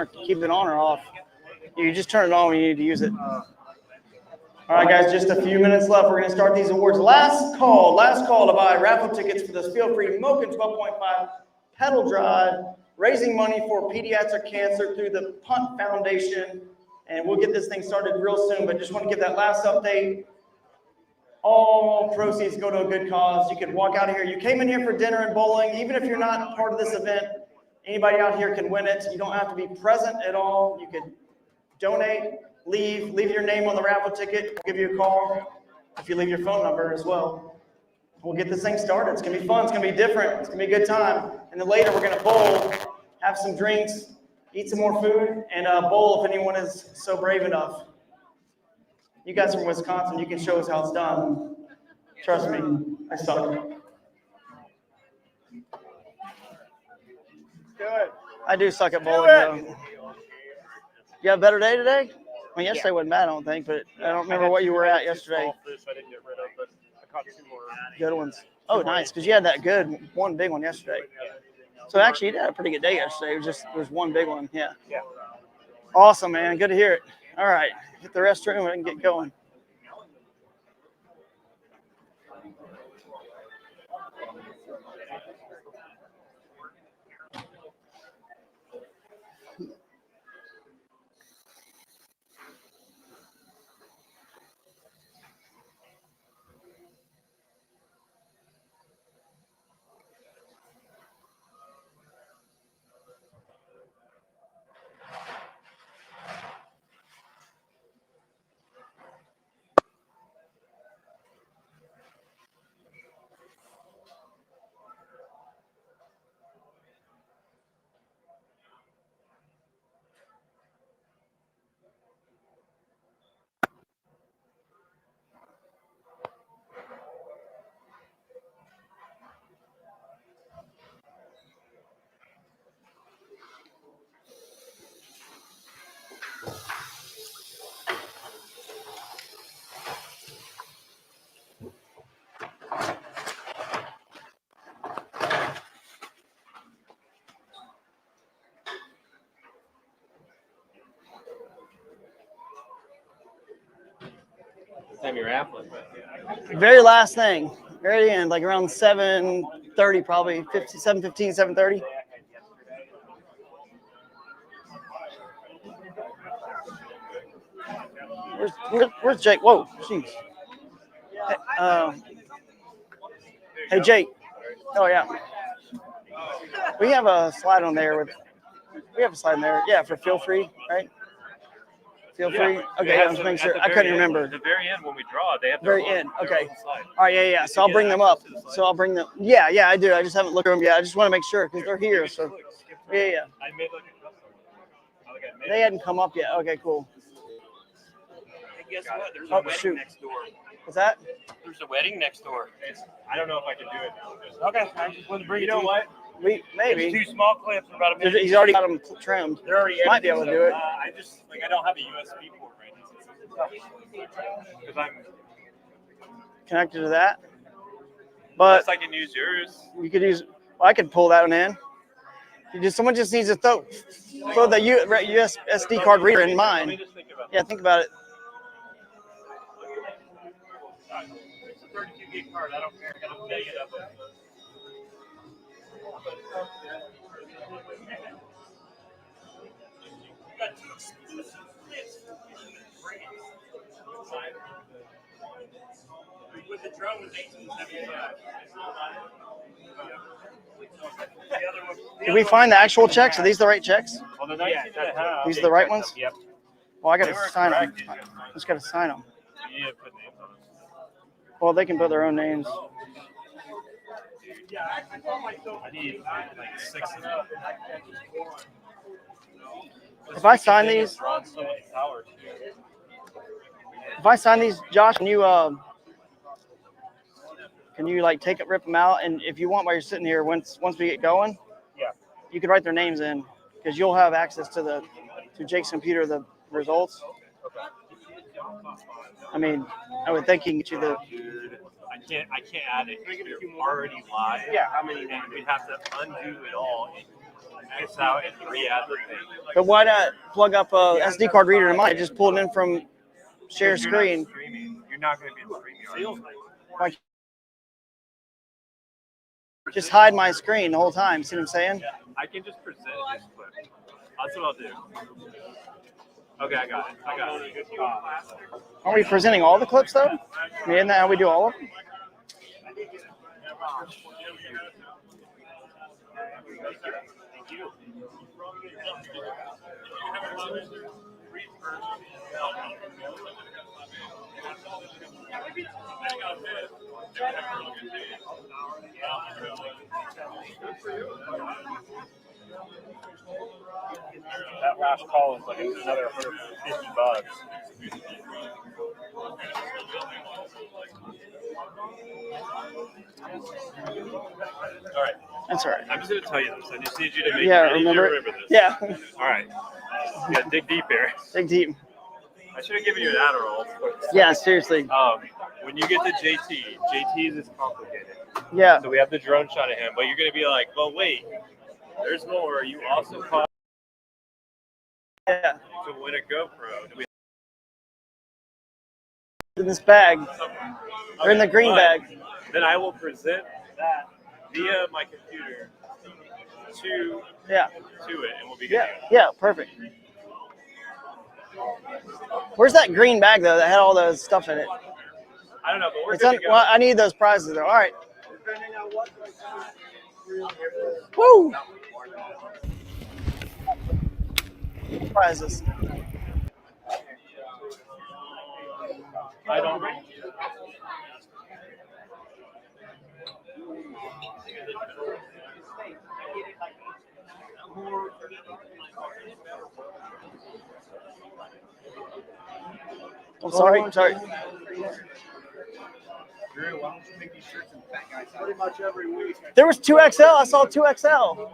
keep it on or off. You just turn it on when you need to use it. All right, guys, just a few minutes left. We're going to start these awards. Last call to buy raffle tickets for this Feel Free Moken 12.5 pedal drive, raising money for pediatric cancer through the Punt Foundation. And we'll get this thing started real soon, but just want to give that last update. All proceeds go to a good cause. You could walk out of here. You came in here for dinner and bowling. Even if you're not part of this event, anybody out here can win it. You don't have to be present at all. You could donate, leave your name on the raffle ticket. We'll give you a call if you leave your phone number as well. We'll get this thing started. It's going to be fun. It's going to be different. It's going to be a good time. And then later we're going to bowl, have some drinks, eat some more food, and bowl if anyone is so brave enough. You guys from Wisconsin, you can show us how it's done. Trust me, I suck. I do suck at bowling, though. You have a better day today? I mean, yesterday wasn't bad, I don't think, but I don't remember what you were at yesterday. Good ones. Oh, nice, because you had that good one big one yesterday. So actually, you had a pretty good day yesterday. It was one big one, yeah. Awesome, man. Good to hear it. All right, hit the restroom and get going. Very last thing, very end, like around 7:30, probably 7:15, 7:30. Where's Jake? Whoa, jeez. Hey, Jake. Oh yeah. We have a slide on there We have a slide in there. Yeah, for Feel Free, right? Feel free. Okay, I'm just making sure. I couldn't remember. At the very end, when we draw, they have very end. Okay. All right. Yeah. So I'll bring them up. So I'll bring them. Yeah. I do. I just haven't looked at them yet. I just want to make sure because they're here. So yeah. I made like a custom. They hadn't come up yet. Okay. Cool. Hey, guess what? There's a wedding next door. What's that? There's a wedding next door. I don't know if I can do it now. Okay. I just wanted to bring it. You know what? Maybe. It's 2 small clips for about a minute. He's already got them trimmed. They're already. Might be able to do it. I just I don't have a USB port right now. Because I'm connected to that. But I can use yours. You could use. Well, I could pull that one in. Someone just needs to throw the SD card reader in mine. Yeah, think about it. It's a 32 gig card. I don't care. I'm getting it up. You got 2 exclusive clips with the drone was 1875. Did we find the actual checks? Are these the right checks? Well, the these are the right ones? Yep. Well, I got to sign them. I just got to sign them. Well, they can put their own names. I need like 6 of them. If I sign these, Josh, can you like rip them out? And if you want, while you're sitting here, once we get going, you could write their names in because you'll have access to Jake's computer the results. I mean, I would think he can get you the. I can't add it. You're already live. Yeah. How many? And we'd have to undo it all. this out and re-add the thing. But why not plug up a SD card reader to mine? Just pull it in from share Because you're not screen. streaming. You're not going to be in streaming. Like, just hide my screen the whole time. See what I'm saying? I can just present this clip. That's what I'll do. Okay, I got it. Aren't we presenting all the clips though? I mean, isn't that how we do all of them? That last call is like another $150. All right. That's all right. I'm just going to tell you this. I just need you to make Yeah, I need you to remember? this. Yeah. All right. You got to dig deep here. Dig deep. I should have given you an Adderall. Yeah, seriously. When you get to JT's is complicated. Yeah. So we have the drone shot of him, but you're going to be like, well, wait, there's more. You also caught Yeah. to win a GoPro. Do we In this bag. Or in the green bag. Then I will present that via my computer to it, and we'll be good. Yeah. Yeah. Perfect. Where's that green bag though that had all the stuff in it? I don't know, but we're It's good to go. well, I need those prizes though. All right. Woo! Prizes. I don't. I'm sorry. I'm sorry. Drew, why don't you make these shirts in fat guys? Pretty much every week. There was 2XL. I saw 2XL.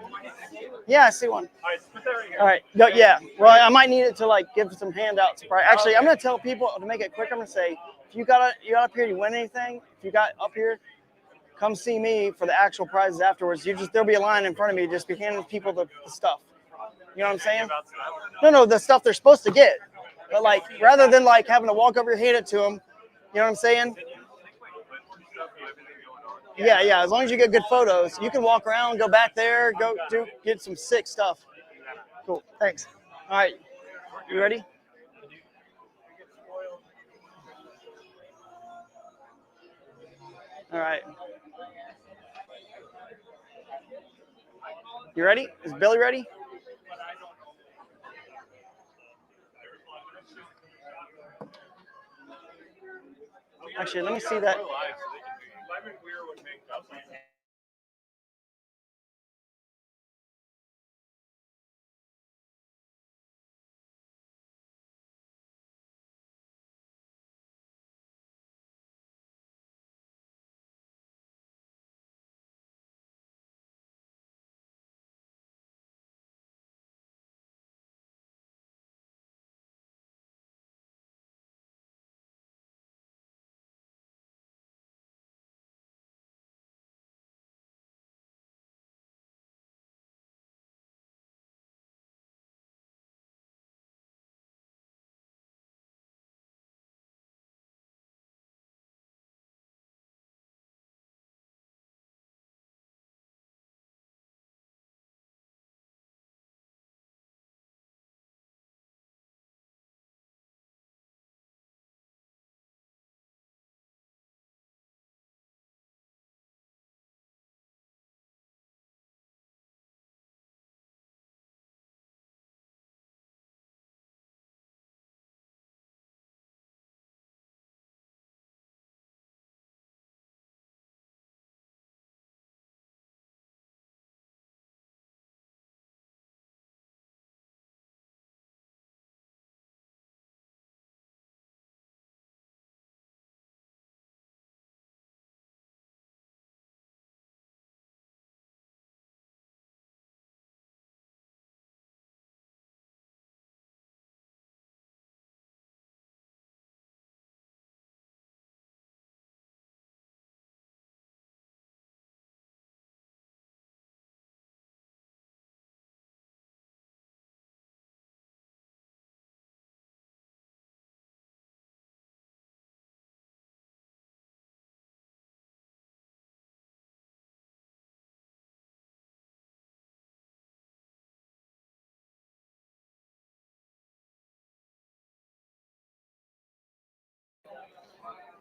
Yeah, I see one. All right, put that right here. All right. No, yeah. Well, I might need it to like give some handouts. Actually, I'm gonna tell people to make it quick. I'm gonna say, if you got up here, you win anything. If you got up here, come see me for the actual prizes afterwards. There'll be a line in front of me. Just be handing people the stuff. You know what I'm saying? No, the stuff they're supposed to get. But like, rather than like having to walk over here, hand it to them. You know what I'm saying? Yeah. As long as you get good photos, you can walk around, go back there, get some sick stuff. Cool. Thanks. All right. You ready? All right. You ready? Is Billy ready? Actually, let me see that.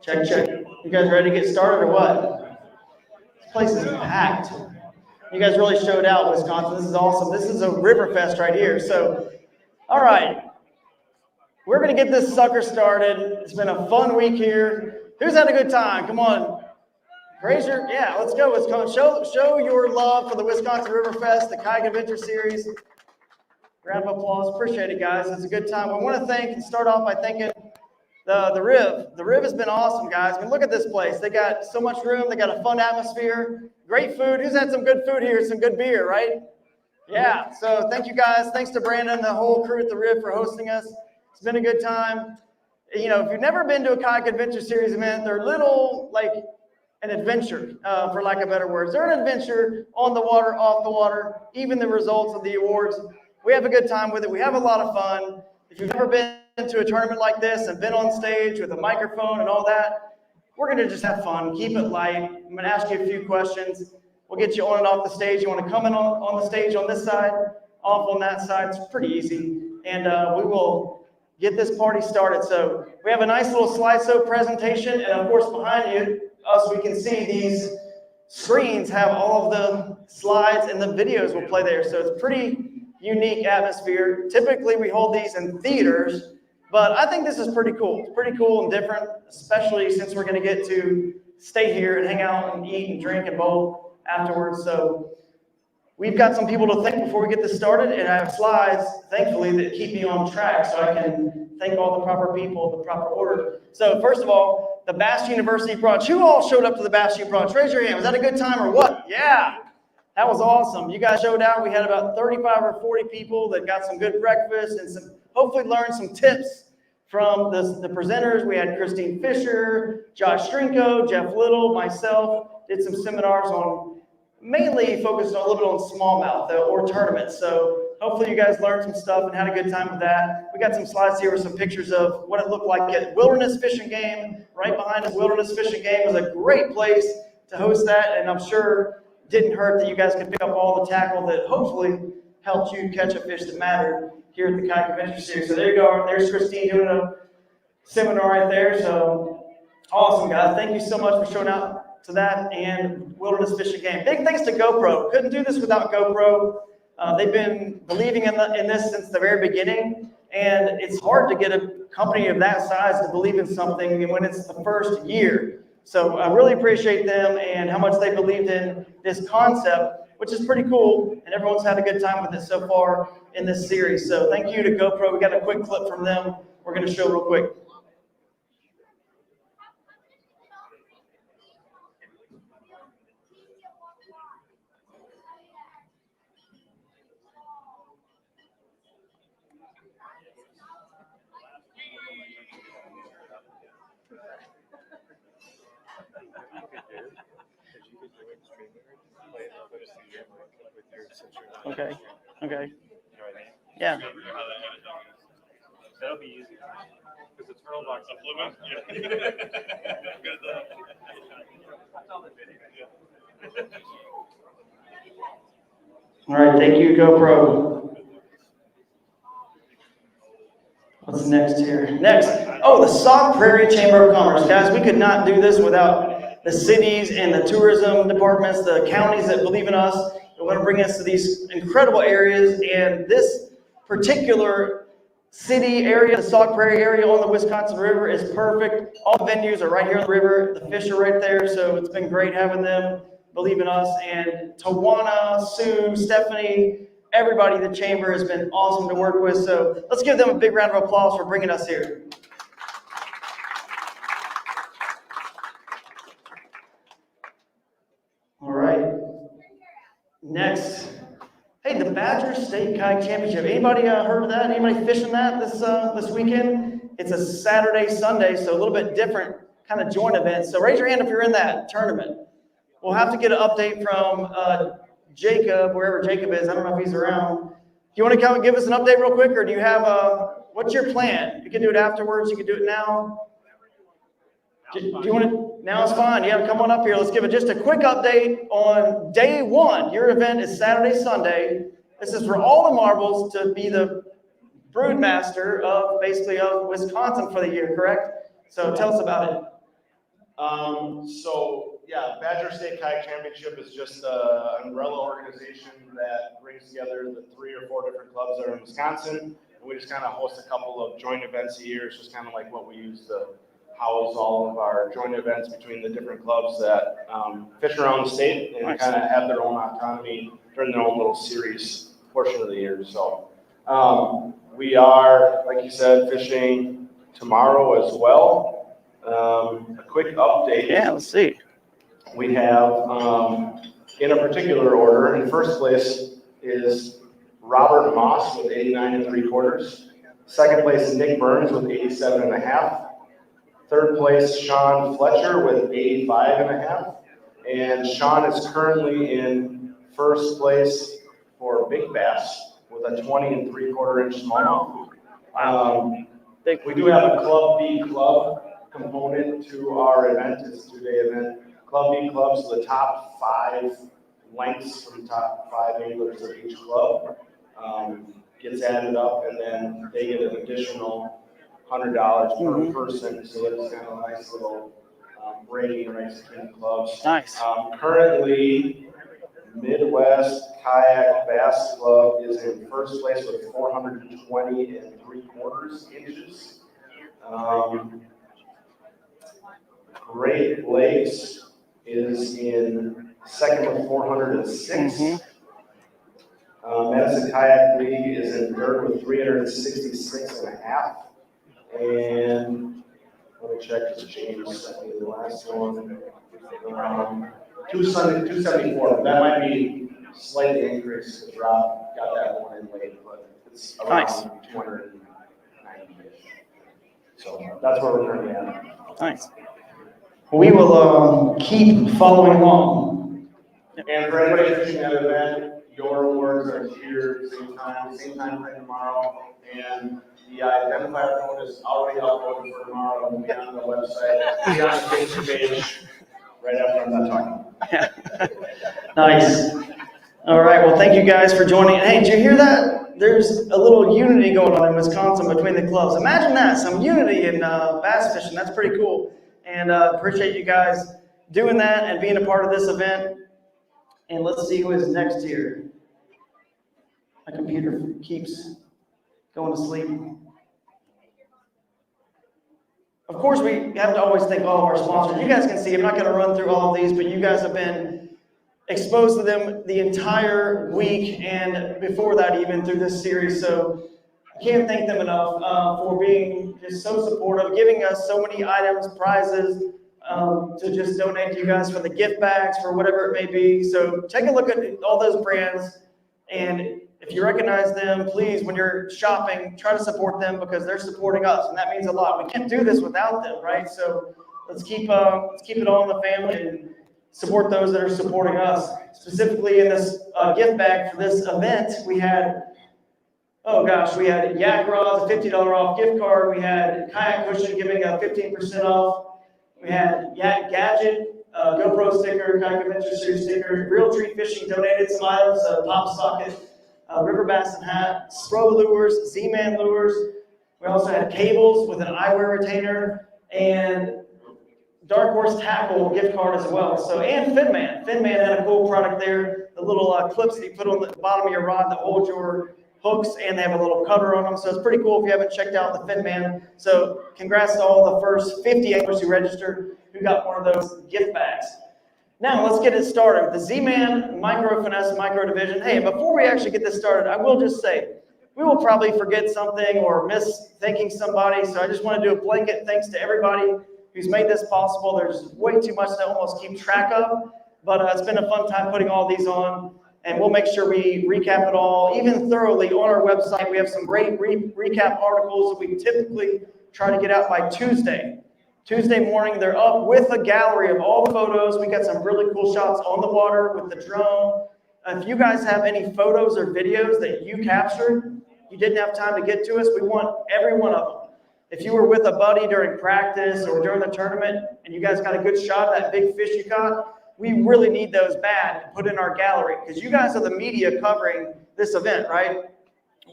Check, check. You guys ready to get started or what? This place is packed. You guys really showed out, Wisconsin. This is awesome. This is a Riverfest right here. So, all right. We're going to get this sucker started. It's been a fun week here. Who's had a good time? Come on. Raise your, yeah, let's go, Wisconsin. Show your love for the Wisconsin Riverfest, the Kayak Adventure Series. Round of applause. Appreciate it, guys. It's a good time. I want to thank and start off by thanking the Riv. The Riv has been awesome, guys. I mean, look at this place. They got so much room. They got a fun atmosphere. Great food. Who's had some good food here? Some good beer, right? Yeah. So thank you, guys. Thanks to Brandon and the whole crew at the Riv for hosting us. It's been a good time. You know, if you've never been to a Kayak Adventure Series event, they're little like an adventure, for lack of better words. They're an adventure on the water, off the water, even the results of the awards. We have a good time with it. We have a lot of fun. If you've never been to a tournament like this and been on stage with a microphone and all that, we're going to just have fun. Keep it light. I'm going to ask you a few questions. We'll get you on and off the stage. You want to come in on the stage on this side, off on that side. It's pretty easy. And we will get this party started. So we have a nice little slideshow presentation. And, of course, behind us, we can see these screens have all of the slides and the videos will play there. So it's pretty unique atmosphere. Typically, we hold these in theaters, but I think this is pretty cool. It's pretty cool and different, especially since we're going to get to stay here and hang out and eat and drink and bowl afterwards. So we've got some people to thank before we get this started, and I have slides, thankfully, that keep me on track so I can thank all the proper people in the proper order. So first of all, the Bass University Brunch. Who all showed up to the Bass U Brunch? Raise your hand. Was that a good time or what? Yeah. That was awesome. You guys showed out. We had about 35 or 40 people that got some good breakfast and some, hopefully learned some tips from the presenters. We had Christine Fisher, Josh Strinko, Jeff Little, myself, did some seminars on, mainly focused a little bit on smallmouth or tournaments. So hopefully you guys learned some stuff and had a good time with that. We got some slides here with some pictures of what it looked like at Wilderness Fishing Game. Right behind us, Wilderness Fishing Game was a great place to host that, and I'm sure didn't hurt that you guys could pick up all the tackle that hopefully helped you catch a fish that mattered here at the Kayak Adventure Series. So there you go. There's Christine doing a seminar right there. So awesome, guys. Thank you so much for showing out to that and Wilderness Fishing Game. Big thanks to GoPro. Couldn't do this without GoPro. They've been believing in this since the very beginning, and it's hard to get a company of that size to believe in something when it's the first year. So I really appreciate them and how much they believed in this concept, which is pretty cool, and everyone's had a good time with it so far in this series. So thank you to GoPro. We got a quick clip from them we're going to show real quick. Okay. Okay. Yeah. That'll be easy. Because the turtle box is fluid. All right. Thank you, GoPro. What's next here? Next. Oh, the Sauk Prairie Chamber of Commerce. Guys, we could not do this without the cities and the tourism departments, the counties that believe in us. They want to bring us to these incredible areas, and this particular city area, the Sauk Prairie area on the Wisconsin River, is perfect. All the venues are right here on the river. The fish are right there, so it's been great having them believe in us. And Tawana, Sue, Stephanie, everybody in the chamber has been awesome to work with. So let's give them a big round of applause for bringing us here. All right. Next. Hey, the Badger State Kayak Championship. Anybody heard of that? Anybody fishing that this weekend? It's a Saturday, Sunday, so a little bit different kind of joint event. So raise your hand if you're in that tournament. We'll have to get an update from Jacob, wherever Jacob is. I don't know if he's around. Do you want to come and give us an update real quick, or do you have what's your plan? You can do it afterwards. You can do it now. Do you want to? Now it's fine. Yeah, come on up here. Let's give it just a quick update on day one. Your event is Saturday, Sunday. This is for all the marbles to be the broodmaster of Wisconsin for the year, correct? So tell us about it. So yeah, Badger State Kayak Championship is just an umbrella organization that brings together the 3 or 4 different clubs that are in Wisconsin. And we just kind of host a couple of joint events a year. It's just kind of like what we use to house all of our joint events between the different clubs that fish around the state and kind of have their own autonomy during their own little series portion of the year. So we are, like you said, fishing tomorrow as well. A quick update. Yeah, let's see. We have, in a particular order, in first place is Robert Moss with 89 3/4. Second place, Nick Burns with 87 1/2. Third place, Sean Fletcher with 85 1/2. And Sean is currently in first place for Big Bass with a 20 3/4 smallmouth. We do have a Club B club component to our event. It's a 2-day event. Club B clubs, the top 5 lengths from top 5 anglers of each club gets added up, and then they get an additional $100 per person. So it's kind of a nice little bragging rights between the clubs. Nice. Currently, Midwest Kayak Bass Club is in first place with 420 3/4 inches. Great Lakes is in second with 406. Madison Kayak League is in third with 366 1/2. And let me check because James sent me the last one. 274. That might be slightly increased because Rob got that one in late, but it's around 290-ish. So that's where we're currently at. Nice. We will keep following along. And for everybody fishing that event, your awards are here same time frame tomorrow. And the identifier code is already uploaded for tomorrow. It'll be on the website, be on the Facebook page right after I'm done talking. Nice. All right. Well, thank you guys for joining. Hey, did you hear that? There's a little unity going on in Wisconsin between the clubs. Imagine that, some unity in bass fishing. That's pretty cool. And appreciate you guys doing that and being a part of this event. And let's see who is next here. My computer keeps going to sleep. Of course, we have to always thank all of our sponsors. You guys can see, I'm not going to run through all of these, but you guys have been exposed to them the entire week and before that even through this series. So I can't thank them enough for being just so supportive, giving us so many items, prizes, to just donate to you guys for the gift bags, for whatever it may be. So take a look at all those brands, and if you recognize them, please, when you're shopping, try to support them because they're supporting us, and that means a lot. We can't do this without them, right? So let's keep it all in the family and support those that are supporting us. Specifically in this gift bag for this event, we had Yak Rods, a $50 off gift card. We had Kayak Cushion giving a 15% off. We had Yak Gadget, GoPro sticker, Kayak Adventure Series sticker, Real Tree Fishing donated some items, a pop socket, River Bassin hat, Spro lures, Z-Man lures. We also had cables with an eyewear retainer and Dark Horse Tackle gift card as well. So, and Finman. Finman had a cool product there. The little clips that you put on the bottom of your rod that hold your hooks, and they have a little cutter on them. So it's pretty cool if you haven't checked out the Finman. So congrats to all the first 50 anglers who registered who got one of those gift bags. Now let's get it started. The Z-Man Micro Finesse Micro Division. Hey, before we actually get this started, I will just say, we will probably forget something or miss thanking somebody. So I just want to do a blanket thanks to everybody who's made this possible. There's way too much to almost keep track of, but it's been a fun time putting all these on, and we'll make sure we recap it all, even thoroughly on our website. We have some great recap articles that we typically try to get out by Tuesday. Tuesday morning, they're up with a gallery of all the photos. We got some really cool shots on the water with the drone. If you guys have any photos or videos that you captured, you didn't have time to get to us, we want every one of them. If you were with a buddy during practice or during the tournament and you guys got a good shot of that big fish you caught, we really need those bad to put in our gallery because you guys are the media covering this event, right?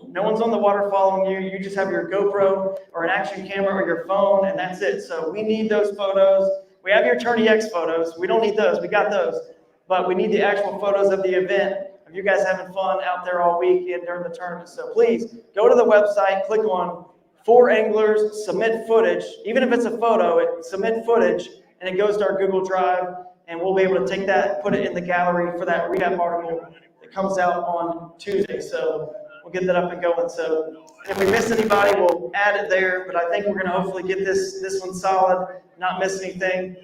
No one's on the water following you. You just have your GoPro or an action camera or your phone, and that's it. So we need those photos. We have your Tourney X photos. We don't need those. We got those. But we need the actual photos of the event, of you guys having fun out there all weekend during the tournament. So please go to the website, click on For Anglers, submit footage. Even if it's a photo, submit footage, and it goes to our Google Drive, and we'll be able to take that, put it in the gallery for that recap article that comes out on Tuesday. So we'll get that up and going. So if we miss anybody, we'll add it there. But I think we're going to hopefully get this one solid, not miss anything.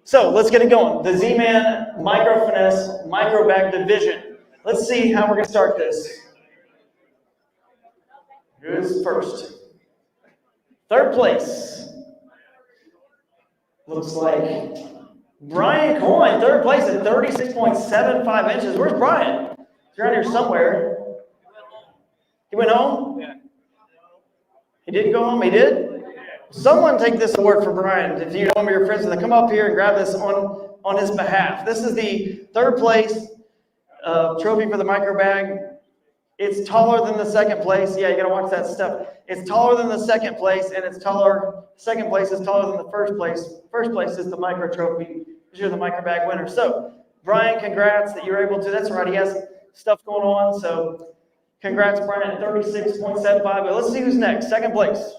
So let's get it going. The Z-Man Micro Finesse Micro Bag Division. Let's see how we're going to start this. Who's first? Third place. Looks like Brian Coyne, third place at 36.75 inches. Where's Brian? He's around here somewhere. He went home? Yeah. He didn't go home? He did? Someone take this award for Brian. If you know him or your friends, then come up here and grab this on his behalf. This is the third place trophy for the micro bag. It's taller than the second place. Yeah, you gotta watch that stuff. It's taller than the second place, and it's taller. Second place is taller than the first place. First place is the micro trophy, because you're the micro bag winner. So, Brian, congrats that you're able to. That's right, he has stuff going on. So, congrats, Brian, at 36.75. But let's see who's next. Second place.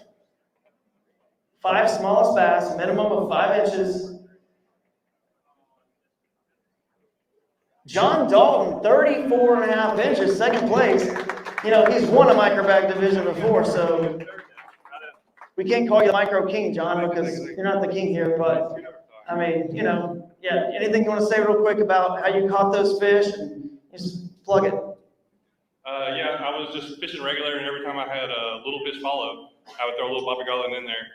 5 smallest bass, minimum of 5 inches. John Dalton, 34.5 inches, second place. You know, he's won a micro bag division before, so we can't call you the micro king, John, because you're not the king here. But, I mean, you know, yeah, anything you want to say real quick about how you caught those fish? And just plug it. Yeah, I was just fishing regular, and every time I had a little fish follow, I would throw a little Bobby Garland in there.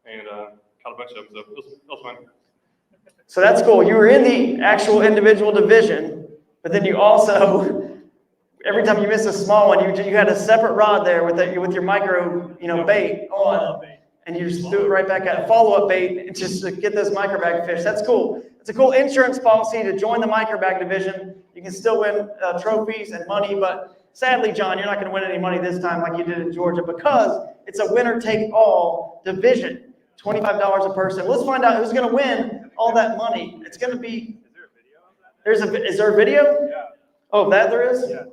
And caught a bunch of them, so it was fun. So that's cool. You were in the actual individual division, but then you also, every time you missed a small one, you had a separate rod there with your micro, bait on, and you just threw it right back at follow-up bait just to get those micro bag fish. That's cool. It's a cool insurance policy to join the micro bag division. You can still win trophies and money, but sadly, John, you're not going to win any money this time like you did in Georgia because it's a winner-take-all division. $25 a person. Let's find out who's going to win all that money. It's going to be. Is there a video? Yeah. Oh, that there is? Yeah.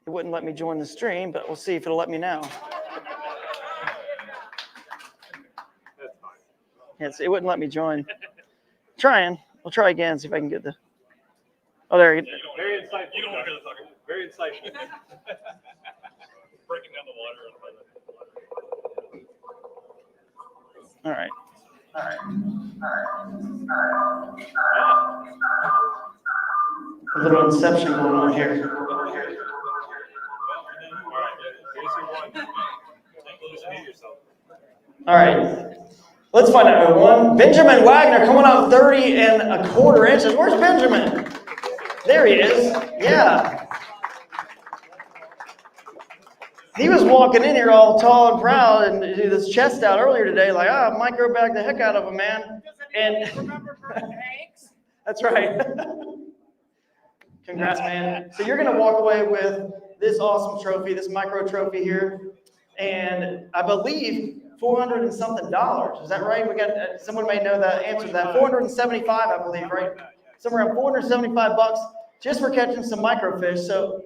It wouldn't let me join the stream, but we'll see if it'll let me now. That's fine. Yes, it wouldn't let me join. Trying. We'll try again, see if I can get the. Oh, there you go. Very insightful. You don't want to hear the talking. Very insightful. Breaking down the water. All right. A little inception going on here. Here's your one. Yourself. All right. Let's find out who won. Benjamin Wagner coming out 30.25 inches. Where's Benjamin? There he is. Yeah. He was walking in here all tall and proud and with his chest out earlier today, like, micro bag the heck out of him, man. And remember Hanks? That's right. Congrats, man. So you're going to walk away with this awesome trophy, this micro trophy here, and I believe $400 and something. Is that right? We got someone may know the answer to that. 475, I believe, right? Somewhere around $475 just for catching some microfish. So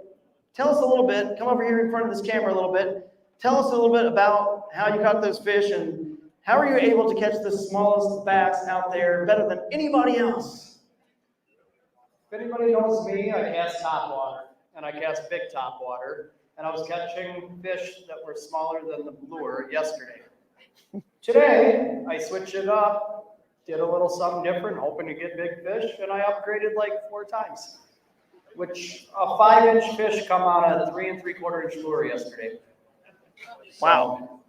tell us a little bit. Come over here in front of this camera a little bit. Tell us a little bit about how you caught those fish and how are you able to catch the smallest bass out there better than anybody else? If anybody knows me, I cast topwater, and I cast big topwater, and I was catching fish that were smaller than the lure yesterday. Today, I switched it up, did a little something different, hoping to get big fish, and I upgraded like 4 times, which a 5-inch fish come on a 3 3/4 inch lure yesterday. Wow.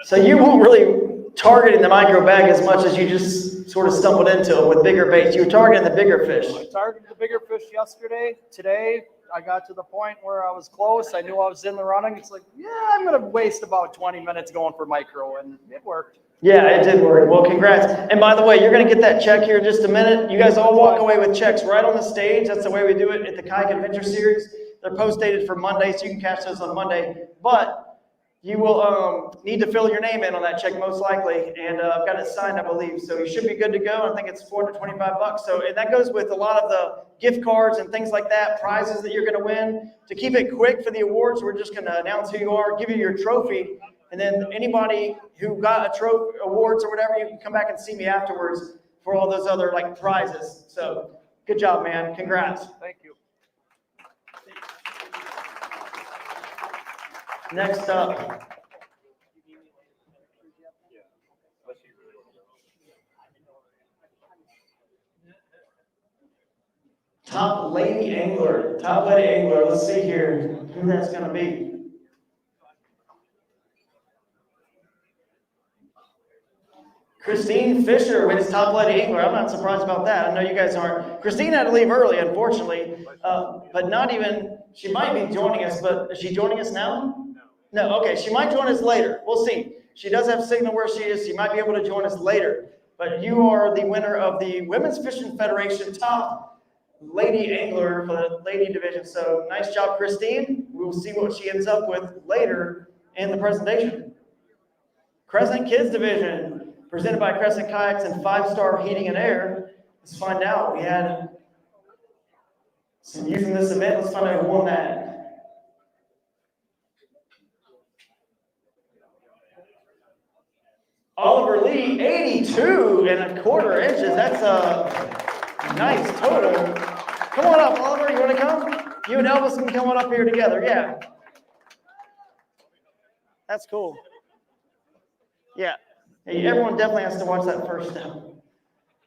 So you weren't really targeting the micro bag as much as you just sort of stumbled into it with bigger baits. You were targeting the bigger fish. I targeted the bigger fish yesterday. Today, I got to the point where I was close. I knew I was in the running. It's like, yeah, I'm going to waste about 20 minutes going for micro, and it worked. Yeah, it did work. Well, congrats. And by the way, you're going to get that check here in just a minute. You guys all walk away with checks right on the stage. That's the way we do it at the Kayak Adventure Series. They're post-dated for Monday, so you can catch those on Monday. But you will need to fill your name in on that check most likely, and I've got it signed, I believe. So you should be good to go. I think it's $425. So and that goes with a lot of the gift cards and things like that, prizes that you're going to win. To keep it quick for the awards, we're just going to announce who you are, give you your trophy, and then anybody who got a trophy, awards or whatever, you can come back and see me afterwards for all those other like prizes. So good job, man. Congrats. Thank you. Next up. Top lady angler. Top lady angler. Let's see here who that's going to be. Christine Fisher wins top lady angler. I'm not surprised about that. I know you guys aren't. Christine had to leave early, unfortunately, but not even. She might be joining us, but is she joining us now? No. Okay, she might join us later. We'll see. She does have signal where she is. She might be able to join us later. But you are the winner of the Women's Fishing Federation top lady angler for the lady division. So nice job, Christine. We'll see what she ends up with later in the presentation. Crescent Kids Division, presented by Crescent Kayaks and 5-Star Heating and Air. Let's find out. We had some youth in this event. Let's find out who won that. Oliver Lee, 82.25 inches. That's a nice total. Come on up, Oliver. You want to come? You and Elvis can come on up here together. Yeah. That's cool. Yeah. Hey, everyone definitely has to watch that first step.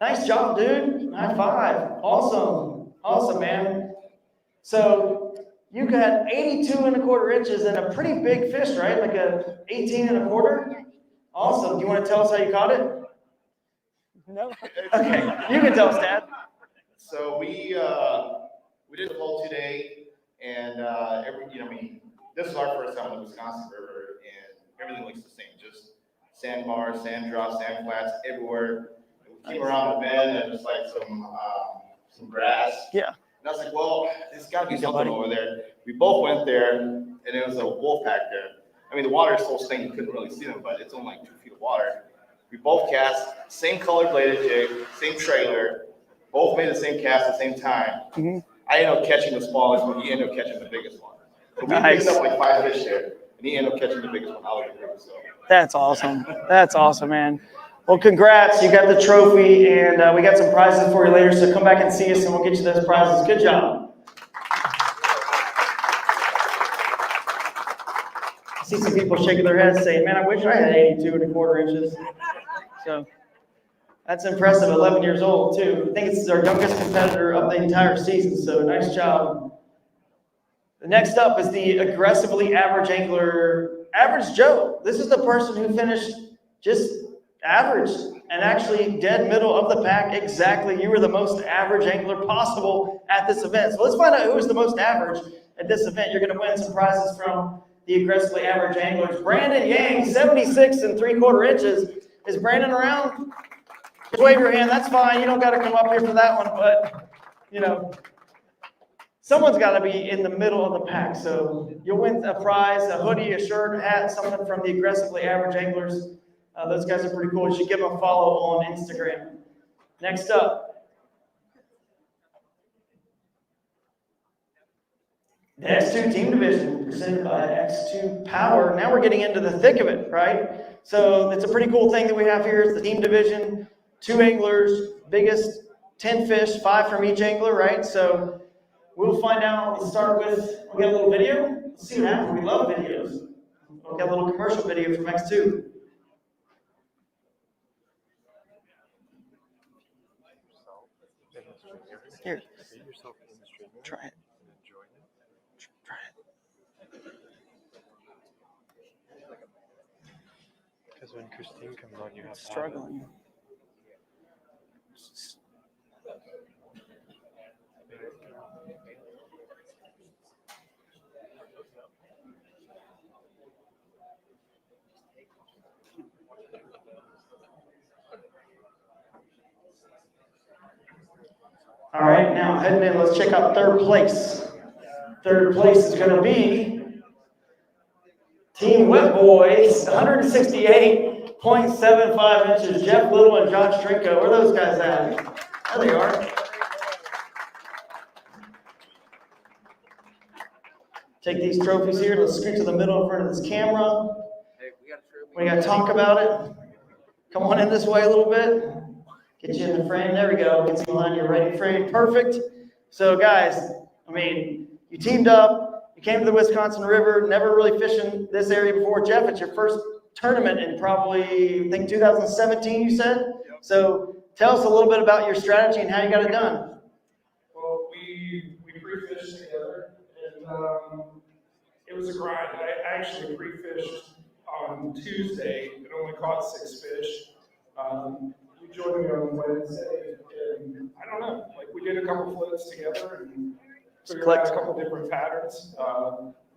Nice job, dude. High five. Awesome. Awesome, man. So you got 82.25 inches and a pretty big fish, right? Like a 18.25. Awesome. Do you want to tell us how you caught it? No. Okay. You can tell us, Dad. So we did the hole today, and this is our first time on the Wisconsin River, and everything looks the same. Just sandbars, sand drops, sand flats everywhere. We came around the bend and just like some grass. Yeah. And I was like, well, there's got to be something over there. We both went there, and there was a wolf pack there. I mean, the water is so stained you couldn't really see them, but it's only like 2 feet of water. We both cast, same color bladed jig, same trailer, both made the same cast at the same time. Mm-hmm. I ended up catching the smallest one, he ended up catching the biggest one. So we picked up like 5 fish there, and he ended up catching the biggest one out of the group. So. That's awesome. That's awesome, man. Well, congrats. You got the trophy, and we got some prizes for you later, so come back and see us, and we'll get you those prizes. Good job. I see some people shaking their heads saying, man, I wish I had 82.25 inches. So that's impressive, 11 years old, too. I think it's our youngest competitor of the entire season, so nice job. The next up is the aggressively average angler, Average Joe. This is the person who finished just average and actually dead middle of the pack exactly. You were the most average angler possible at this event. So let's find out who is the most average at this event. You're going to win some prizes from the aggressively average anglers. Brandon Yang, 76.75 inches. Is Brandon around? Just wave your hand. That's fine. You don't got to come up here for that one, but, someone's got to be in the middle of the pack. So you'll win a prize, a hoodie, a shirt, a hat, something from the aggressively average anglers. Those guys are pretty cool. You should give them a follow on Instagram. Next up. The X2 team division presented by X2 Power. Now we're getting into the thick of it, right? So it's a pretty cool thing that we have here. It's the team division, 2 anglers, biggest 10 fish, 5 from each angler, right? So we'll find out. Let's start with, we got a little video. Let's see what happens. We love videos. We got a little commercial video from X2. Here, try it. Try it. Because when Christine comes on, you have Struggling. All right, now heading in, let's check out third place. Third place is going to be Team Wet Boys, 168.75 inches. Jeff Little and Josh Trinko. Where are those guys at? There they are. Take these trophies here. Let's scoot to the middle in front of this camera. We got to talk about it. Come on in this way a little bit. Get you in the frame. There we go. Get you on your ready frame. Perfect. So, guys, I mean, you teamed up. You came to the Wisconsin River. Never really fishing this area before. Jeff, it's your first tournament in probably, I think, 2017, you said? Yep. So, tell us a little bit about your strategy and how you got it done. Well, we pre-fished together, and it was a grind. I actually pre-fished on Tuesday and only caught 6 fish. You joined me on Wednesday, and I don't know, like we did a couple floats together and figured out a couple different patterns.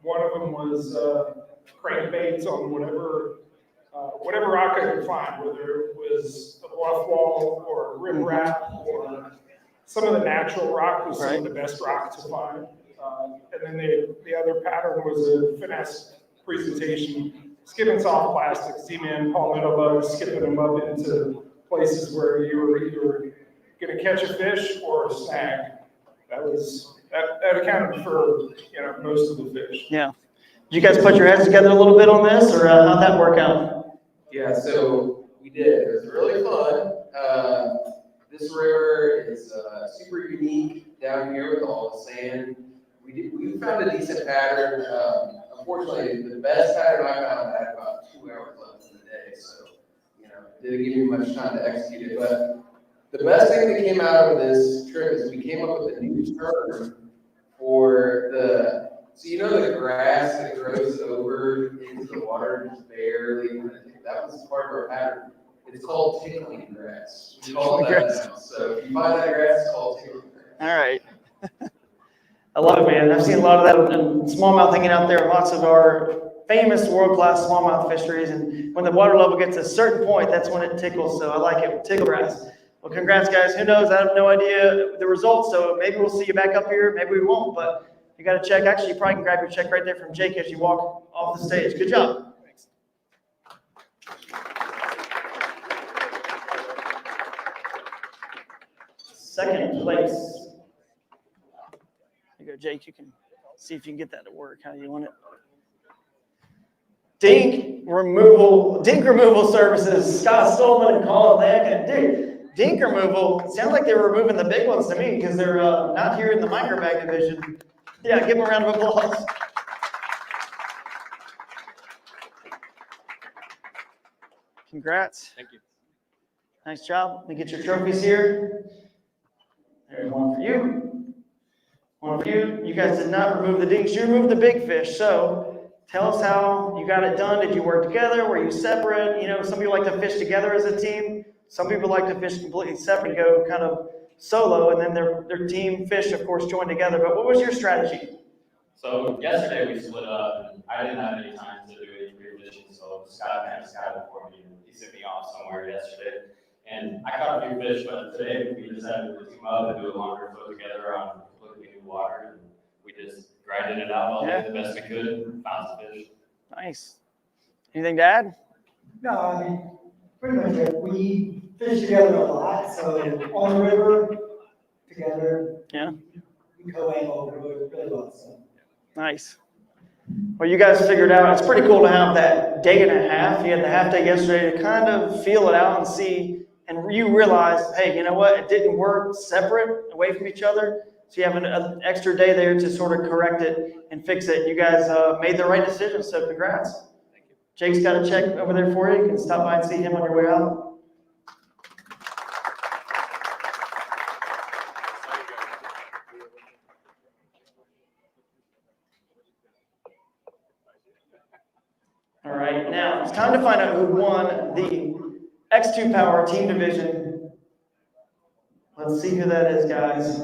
One of them was crankbaits on whatever rock I could find, whether it was a bluff wall or a riprap or some of the natural rock was some of the best rock to find. And then the other pattern was a finesse presentation, skipping soft plastic, Z-Man, palmetto bugs, skipping them up into places where you were either going to catch a fish or a snag. That accounted for most of the fish. Yeah. Did you guys put your heads together a little bit on this, or how'd that work out? Yeah, so we did. It was really fun. This river is super unique down here with all the sand. We found a decent pattern. Unfortunately, the best pattern I found had about 2 hours left in the day, so it didn't give me much time to execute it. But the best thing that came out of this trip is we came up with a new term for so the grass that grows over into the water just barely. That was part of our pattern. It's called tickling grass. We call it that now. So if you find that grass, it's called tickling grass. All right. I love it, man. I've seen a lot of that in smallmouth hanging out there, lots of our famous world-class smallmouth fisheries. And when the water level gets to a certain point, that's when it tickles. So I like it, tickle grass. Well, congrats, guys. Who knows? I have no idea the results. So maybe we'll see you back up here. Maybe we won't. But you got to check. Actually, you probably can grab your check right there from Jake as you walk off the stage. Good job. Thanks. Second place. There you go, Jake. You can see if you can get that to work how you want it. Dink removal services. Scott Stolman and Colin Lankin. Dude, dink removal. Sounds like they were removing the big ones to me because they're not here in the microbag division. Yeah, give them a round of applause. Congrats. Thank you. Nice job. Let me get your trophies here. There's one for you. One for you. You guys did not remove the dinks. You removed the big fish. So tell us how you got it done. Did you work together? Were you separate? Some people like to fish together as a team. Some people like to fish completely separate, go kind of solo, and then their team fish, of course, join together. But what was your strategy? So yesterday we split up, and I didn't have any time to do any pre-fishing, so Scott had before me. He sent me off somewhere yesterday, and I caught a few fish, but today we decided to team up and do a longer float together on completely new water, and we just grinded it out all day the best we could and found some fish. Nice. Anything to add? No, I mean, pretty much it. We fish together a lot, so on the river, together. Yeah. We co-angle really well, so. Nice. Well, you guys figured out, it's pretty cool to have that day and a half. You had the half day yesterday to kind of feel it out and see, and you realized, hey, you know what? It didn't work separate, away from each other. So you have an extra day there to sort of correct it and fix it. You guys made the right decision, so congrats. Thank you. Jake's got a check over there for you. You can stop by and see him on your way out. All right, now it's time to find out who won the X2 Power Team Division. Let's see who that is, guys.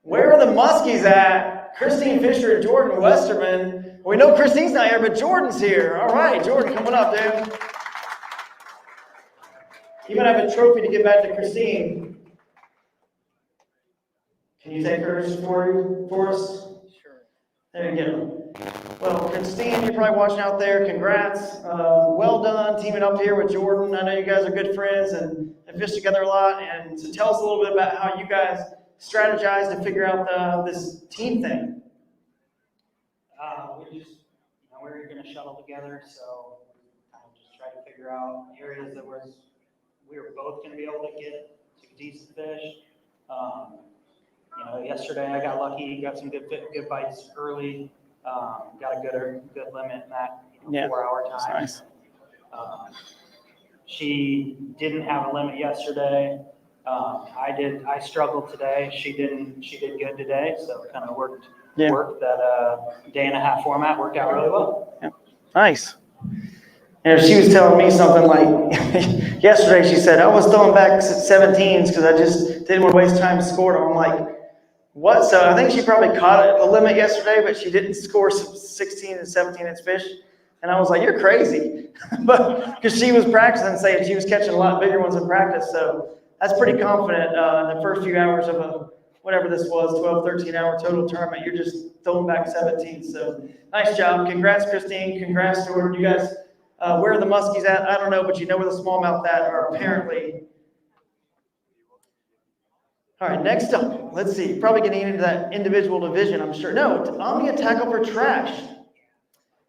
Where are the Muskies at? Christine Fisher and Jordan Westerman. We know Christine's not here, but Jordan's here. All right, Jordan, coming up, dude. You might have a trophy to give back to Christine. Can you take hers for us? Sure. There you go. Well, Christine, you're probably watching out there. Congrats. Well done teaming up here with Jordan. I know you guys are good friends and have fished together a lot. And so tell us a little bit about how you guys strategized to figure out this team thing. We were going to shuttle together, so kind of just try to figure out areas that we were both going to be able to get some decent fish. Yesterday I got lucky, got some good bites early, got a good limit in that 4-hour time. Nice. She didn't have a limit yesterday. I struggled today. She did good today, so kind of worked that day and a half format worked out really well. Yeah. Nice. And she was telling me something like yesterday. She said I was throwing back 17s because I just didn't want to waste time scoring. I'm like, what? So I think she probably caught the limit yesterday, but she didn't score 16 and 17-inch fish. And I was like, you're crazy, but because she was practicing, saying she was catching a lot bigger ones in practice. So that's pretty confident in the first few hours of whatever this was, 12, 13-hour total tournament, you're just throwing back 17. So nice job. Congrats, Christine. Congrats, Jordan. You guys, where are the muskies at? I don't know, but you know where the smallmouth at are apparently. All right, next up, let's see. Probably getting into that individual division, I'm sure. No, Omnia Tackle for Trash.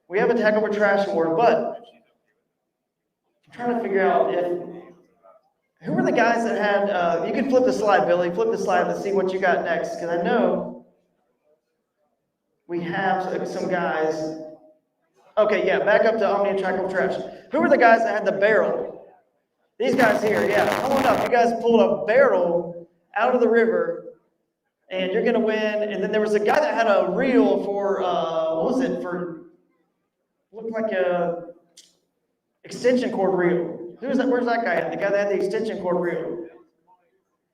We have a Tackle for Trash award, but I'm trying to figure out who were the guys that had, you can flip the slide, Billy. Flip the slide. Let's see what you got next. Because I know we have some guys. Okay, yeah, back up to Omnia Tackle Trash. Who were the guys that had the barrel? These guys here, yeah. Come on up. You guys pulled a barrel out of the river, and you're going to win. And then there was a guy that had a reel for, what was it? Looked like a extension cord reel. Where's that guy at? The guy that had the extension cord reel.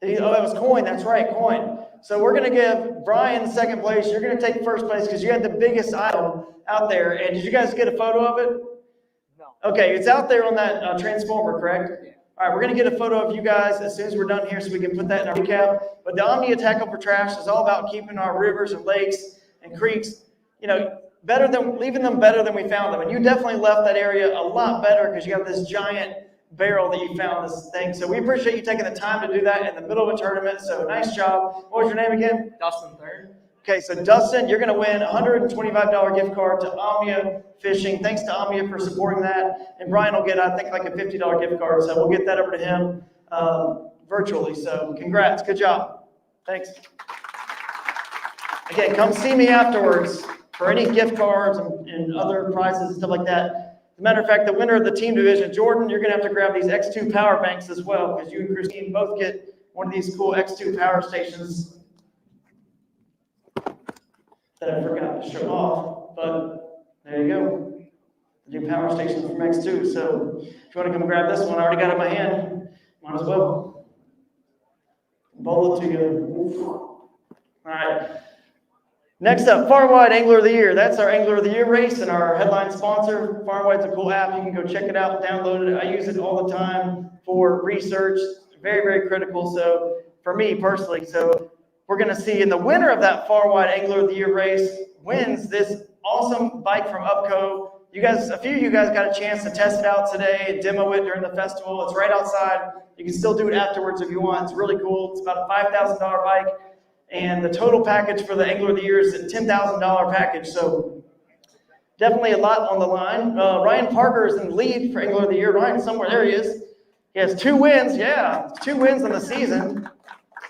It was Coin. That's right, Coin. So we're going to give Brian second place. You're going to take first place because you had the biggest item out there. And did you guys get a photo of it? No. Okay, it's out there on that transformer, correct? Yeah. All right, we're going to get a photo of you guys as soon as we're done here so we can put that in our recap. But the Omnia Tackle for Trash is all about keeping our rivers and lakes and creeks, leaving them better than we found them. And you definitely left that area a lot better because you have this giant barrel that you found this thing. So we appreciate you taking the time to do that in the middle of a tournament. So nice job. What was your name again? Dustin Thurn. Okay, so Dustin, you're going to win a $125 gift card to Omnia Fishing. Thanks to Omnia for supporting that. And Brian will get, I think, like a $50 gift card. So we'll get that over to him virtually. So congrats. Good job. Thanks. Again, come see me afterwards for any gift cards and other prizes and stuff like that. As a matter of fact, the winner of the team division, Jordan, you're going to have to grab these X2 power banks as well because you and Christine both get one of these cool X2 power stations that I forgot to show off. But there you go. The new power stations from X2. So if you want to come grab this one, I already got it in my hand. Might as well. Bowl it together. All right. Next up, Far Wide Angler of the Year. That's our Angler of the Year race and our headline sponsor. Far Wide's a cool app. You can go check it out, download it. I use it all the time for research. Very, very critical. So for me personally, so we're going to see, and the winner of that Far Wide Angler of the Year race wins this awesome bike from Upco. A few of you guys got a chance to test it out today and demo it during the festival. It's right outside. You can still do it afterwards if you want. It's really cool. It's about a $5,000 bike. And the total package for the Angler of the Year is a $10,000 package. So definitely a lot on the line. Ryan Parker is in the lead for Angler of the Year. Ryan, somewhere, there he is. He has 2 wins. Yeah, 2 wins in the season.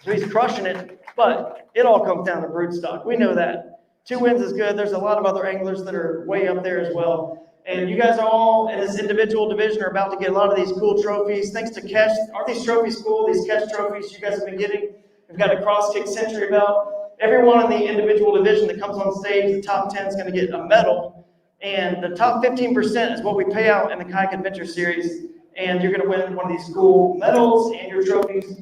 So he's crushing it. But it all comes down to brood stock. We know that. 2 wins is good. There's a lot of other anglers that are way up there as well. And you guys are all in this individual division are about to get a lot of these cool trophies. Thanks to Kesh. Aren't these trophies cool? These Kesh trophies you guys have been getting? We've got a cross kick century belt. Everyone in the individual division that comes on stage, the top 10 is going to get a medal. And the top 15% is what we pay out in the Kayak Adventure Series. And you're going to win one of these cool medals and your trophies.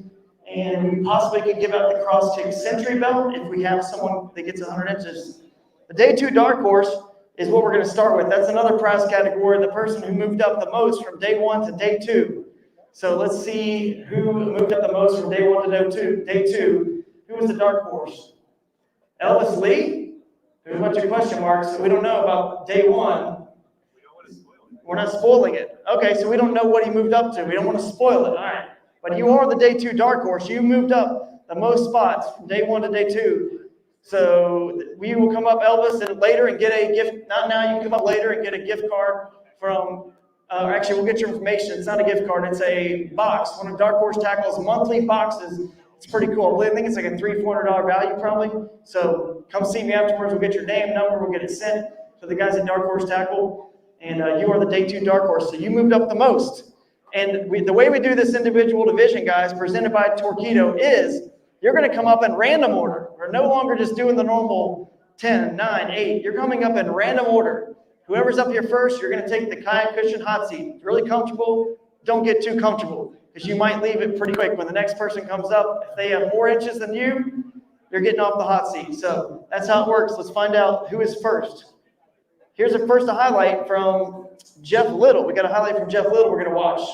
And we possibly could give out the cross kick century belt if we have someone that gets 100 inches. The day 2 dark horse is what we're going to start with. That's another prize category, the person who moved up the most from day 1 to day 2. So let's see who moved up the most from day 1 to day 2. Who was the dark horse? Elvis Lee? There's a bunch of question marks, so we don't know about day one. We're not spoiling it. Okay, so we don't know what he moved up to. We don't want to spoil it. All right. But you are the day 2 dark horse. You moved up the most spots from day 1 to day 2. So we will come up, Elvis, and later and get a gift. Not now, you can come up later and get a gift card from, actually, we'll get your information. It's not a gift card, it's a box. One of Dark Horse Tackle's monthly boxes. It's pretty cool. I think it's like a $300-$400 value probably. So come see me afterwards. We'll get your name, number, we'll get it sent to the guys at Dark Horse Tackle. And you are the day 2 dark horse, so you moved up the most. And the way we do this individual division, guys, presented by Torquedo, is you're going to come up in random order. We're no longer just doing the normal 10, 9, 8. You're coming up in random order. Whoever's up here first, you're going to take the kayak cushion hot seat. It's really comfortable. Don't get too comfortable because you might leave it pretty quick. When the next person comes up, if they have more inches than you, you're getting off the hot seat. So that's how it works. Let's find out who is first. Here's a first highlight from Jeff Little. We got a highlight from Jeff Little we're going to watch.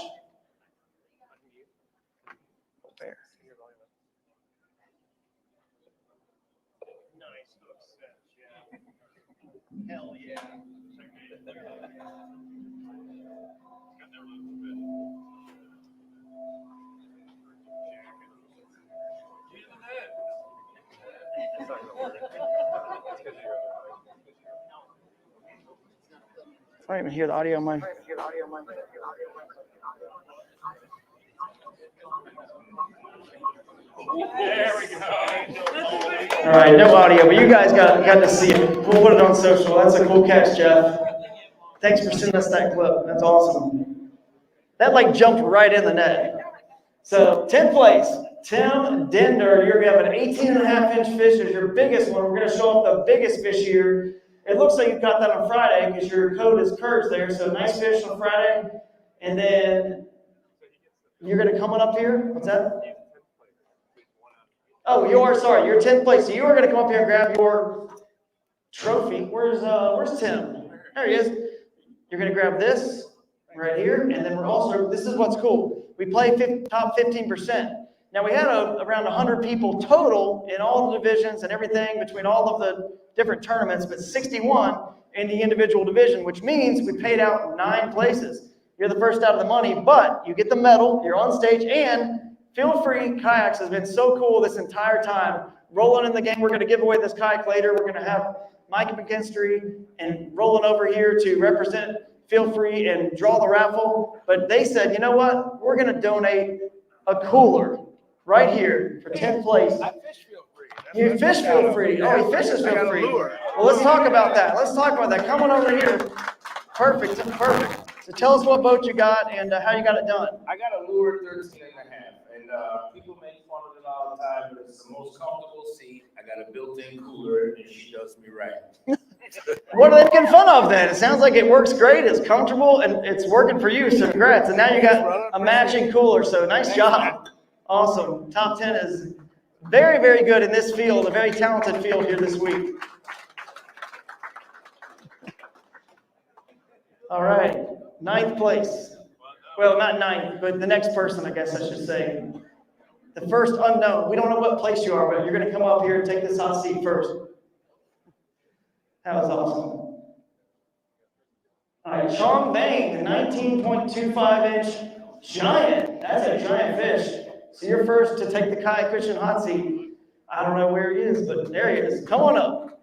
Hell yeah. I don't even hear the audio on mine. There we go. All right, no audio, but you guys got to see it. We'll put it on social. That's a cool catch, Jeff. Thanks for sending us that clip. That's awesome. That like jumped right in the net. So 10th place, Tim Dender. You're going to have an 18.5-inch fish as your biggest one. We're going to show off the biggest fish here. It looks like you caught that on Friday because your code is Kurt's there. So nice fish on Friday. And then you're going to come on up here. What's that? Oh, you are, sorry. You're 10th place. So you are going to come up here and grab your trophy. Where's Tim? There he is. You're going to grab this right here. And then we're also, this is what's cool. We play top 15%. Now, we had around 100 people total in all the divisions and everything between all of the different tournaments, but 61 in the individual division, which means we paid out 9 places. You're the first out of the money, but you get the medal, you're on stage, and Feel Free Kayaks has been so cool this entire time. Rolling in the game, we're going to give away this kayak later. We're going to have Mike McKinstry and rolling over here to represent Feel Free and draw the raffle. But they said, you know what? We're going to donate a cooler right here for 10th place. I fish Feel Free. You fish Feel Free. Oh, he fishes Feel Free. Well, let's talk about that. Let's talk about that. Come on over here. Perfect. Perfect. So tell us what boat you got and how you got it done. I got a lure 13.5, and people make fun of it all the time, but it's the most comfortable seat. I got a built-in cooler, and she does me right. What are they making fun of then? It sounds like it works great, it's comfortable, and it's working for you, so congrats. And now you got a matching cooler, so nice job. Awesome. Top 10 is very, very good in this field, a very talented field here this week. All right, 9th place. Well, not 9th, but the next person, I guess I should say. The first unknown. We don't know what place you are, but you're going to come up here and take this hot seat first. That was awesome. All right, Sean Bain, the 19.25-inch giant. That's a giant fish. So you're first to take the kayak cushion hot seat. I don't know where he is, but there he is. Come on up.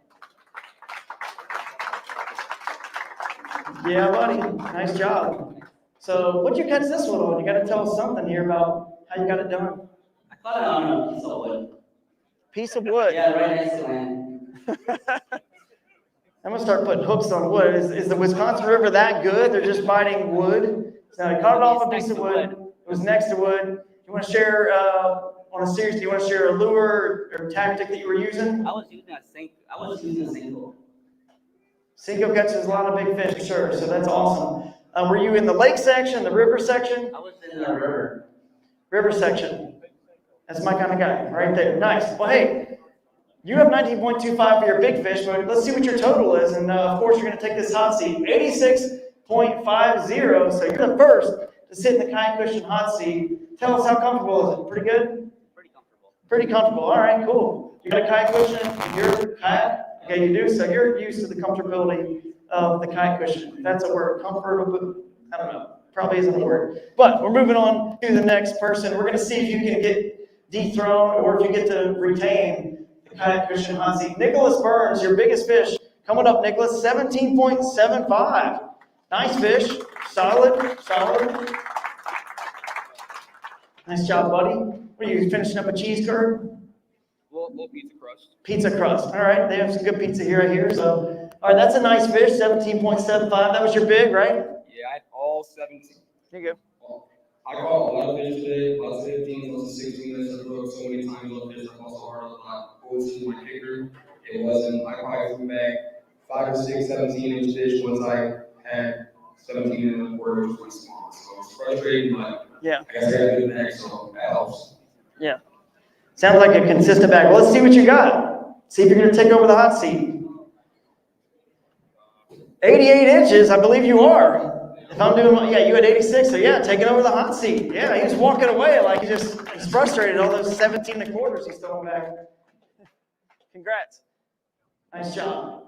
Yeah, buddy. Nice job. So what'd you catch this one on? You got to tell us something here about how you got it done. I caught it on a piece of wood. Piece of wood? Yeah, right next to land. I'm going to start putting hooks on wood. Is the Wisconsin River that good? They're just biting wood? So I caught it off a piece of wood. It was next to wood. You want to share, on a series, do you want to share a lure or tactic that you were using? I was using a single. Cinco catches a lot of big fish, for sure, so that's awesome. Were you in the lake section, the river section? I was in the river. River section. That's my kind of guy, right there. Nice. Well, hey, you have 19.25 for your big fish, but let's see what your total is. And, of course, you're going to take this hot seat. 86.50, so you're the first to sit in the kayak cushion hot seat. Tell us how comfortable is it? Pretty good? Pretty comfortable. Pretty comfortable. All right, cool. You got a kayak cushion in your kayak? Okay, you do, so you're used to the comfortability of the kayak cushion. If that's a word, comfortable, I don't know, probably isn't a word. But we're moving on to the next person. We're gonna see if you can get dethroned or if you get to retain the kayak cushion hot seat. Nicholas Burns, your biggest fish. Coming up, Nicholas, 17.75. Nice fish, solid, solid. Nice job, buddy. What are you, finishing up a cheese curd? Little pizza crust. Pizza crust. All right, they have some good pizza here, I hear. So, all right, that's a nice fish, 17.75. That was your big, right? Yeah, I had all 17. Here you go. Well, I caught a lot of fish today, lots of 15s, lots of 16s. I broke so many times on fish. I caught so hard, I was not posting my kicker. It wasn't, I probably threw back 5 or 6 17-inch fish once I had 17 and a quarter, which was small. So it's frustrating, but yeah, I guess I got a good bag, so that helps. Yeah. Sounds like a consistent bag. Well, let's see what you got. See if you're going to take over the hot seat. 88 inches, I believe you are. If I'm doing, yeah, you had 86, so yeah, taking over the hot seat. Yeah, he's walking away like he's frustrated. All those 17 and a quarters he's throwing back. Congrats. Nice job.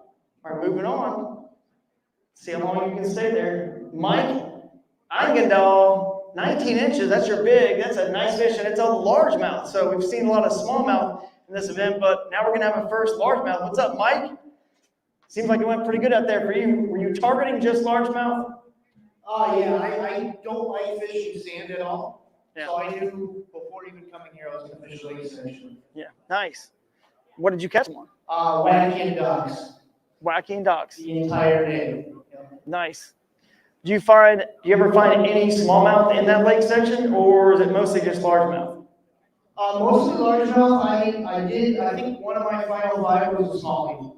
All right, moving on. See how long you can stay there. Mike Eigendal, 19 inches, that's your big. That's a nice fish, and it's a largemouth. So we've seen a lot of smallmouth in this event, but now we're going to have a first largemouth. What's up, Mike? Seems like it went pretty good out there for you. Were you targeting just largemouth? Yeah, I don't like fishing sand at all. Yeah. So I knew before even coming here I was going to fish lake section. Yeah, nice. What did you catch on? Wacky and docks. Wacky and docks. The entire day. Nice. Do you ever find any smallmouth in that lake section, or is it mostly just largemouth? Mostly largemouth. I think one of my final 5 was a smallie.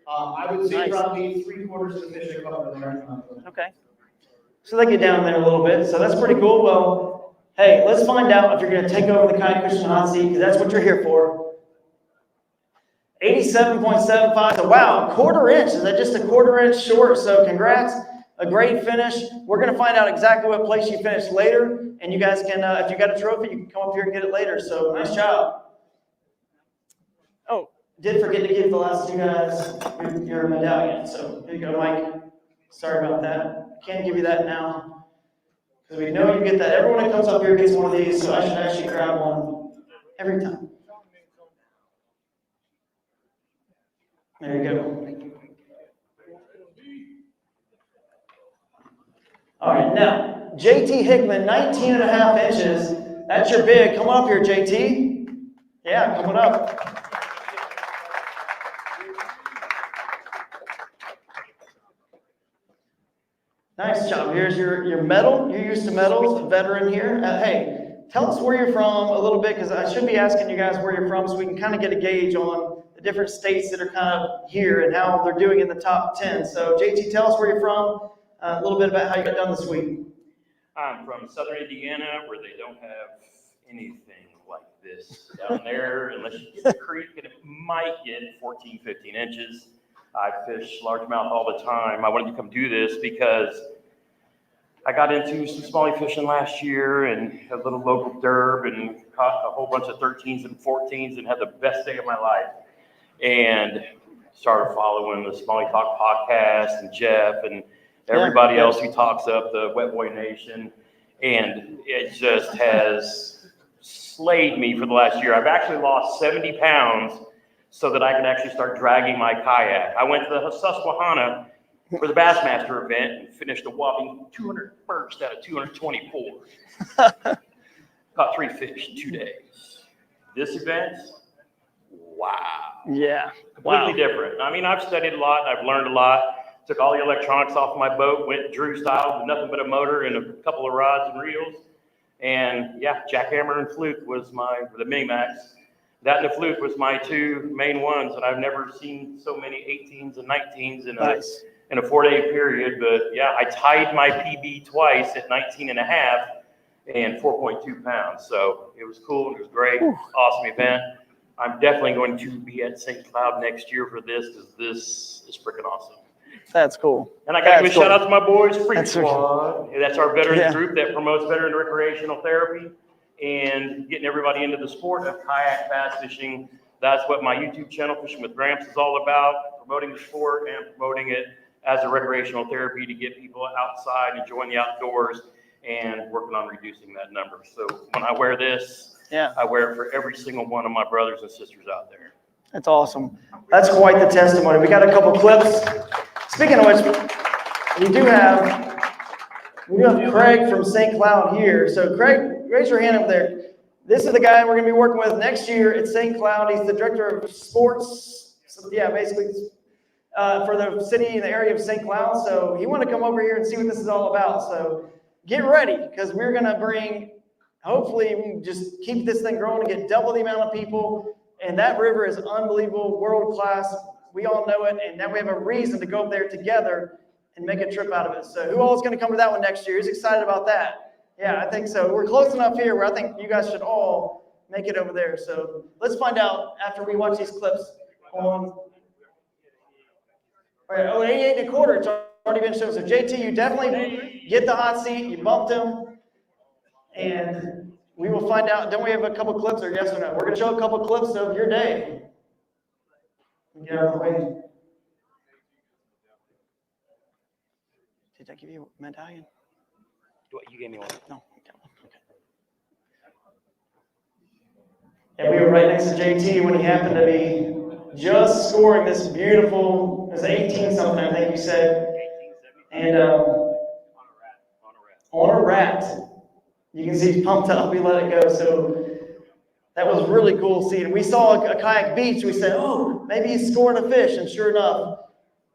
I would say Nice. probably 3/4 of the fish I caught were largemouth. Okay. So they get down there a little bit, so that's pretty cool. Well, hey, let's find out if you're going to take over the kayak cushion hot seat, because that's what you're here for. 87.75, so wow, 1/4 inch. Is that just a 1/4 inch short? So congrats, a great finish. We're going to find out exactly what place you finished later, and you guys can, if you got a trophy, you can come up here and get it later. So nice job. Oh, did forget to give the last 2 guys your medallion. So here you go, Mike. Sorry about that. Can't give you that now, because we know you get that. Everyone that comes up here gets one of these, so I should actually grab one every time. There you go. All right, now, JT Hickman, 19.5 inches. That's your big. Come up here, JT. Yeah, coming up. Nice job. Here's your medal. You're used to medals, a veteran here. Hey, tell us where you're from a little bit, because I should be asking you guys where you're from so we can kind of get a gauge on the different states that are kind of here and how they're doing in the top 10. So, JT, tell us where you're from, a little bit about how you got done this week. I'm from southern Indiana, where they don't have anything like this down there, unless you get the creek, and it might get 14, 15 inches. I fish largemouth all the time. I wanted to come do this because I got into some smallie fishing last year and had a little local derb and caught a whole bunch of 13s and 14s and had the best day of my life. And started following the Smallie Talk podcast and Jeff and everybody else who talks up the Wet Boy Nation. And it just has slayed me for the last year. I've actually lost 70 pounds so that I can actually start dragging my kayak. I went to the Susquehanna for the Bassmaster event and finished a whopping 201st out of 224. Caught 3 fish in 2 days. This event, wow. Yeah. Completely different. I mean, I've studied a lot. I've learned a lot. Took all the electronics off my boat, went Drew style with nothing but a motor and a couple of rods and reels. And yeah, jackhammer and fluke was the mini-max. That and the fluke was my 2 main ones, and I've never seen so many 18s and 19s in a 4-day period. But yeah, I tied my PB twice at 19 and a half and 4.2 pounds. So it was cool. It was great. Awesome event. I'm definitely going to be at St. Cloud next year for this, because this is freaking awesome. That's cool. And I got to give a shout out to my boys, Freak Squad. Squad. That's our veterans group that promotes veteran recreational therapy and getting everybody into the sport of kayak bass fishing. That's what my YouTube channel, Fishing with Gramps, is all about. promoting the sport and promoting it as a recreational therapy to get people outside, enjoying the outdoors, and working on reducing that number. So when I wear this, I wear it for every single one of my brothers and sisters out there. That's awesome. That's quite the testimony. We got a couple clips. Speaking of which, we do have Craig from St. Cloud here. So Craig, raise your hand up there. This is the guy we're going to be working with next year at St. Cloud. He's the director of sports. So yeah, basically for the city and the area of St. Cloud. So he wanted to come over here and see what this is all about. So get ready, because we're going to bring, hopefully we can just keep this thing growing and get double the amount of people. And that river is unbelievable, world class. We all know it, and now we have a reason to go up there together and make a trip out of it. So who all is going to come to that one next year? Who's excited about that? Yeah, I think so. We're close enough here where I think you guys should all make it over there. So let's find out after we watch these clips on. All right, 88 and a quarter, it's already been shown. So JT, you definitely get the hot seat. You bumped him. And we will find out. Don't we have a couple clips, or yes or no? We're going to show a couple clips of your day. Get out of the way. Did I give you a medallion? You gave me one. No. Okay. Yeah, we were right next to JT when he happened to be just scoring this beautiful, it was 18-something, I think you said. And on a rat. You can see he's pumped up. We let it go. So that was really cool seeing. We saw a kayak beach. We said, oh, maybe he's scoring a fish. And sure enough,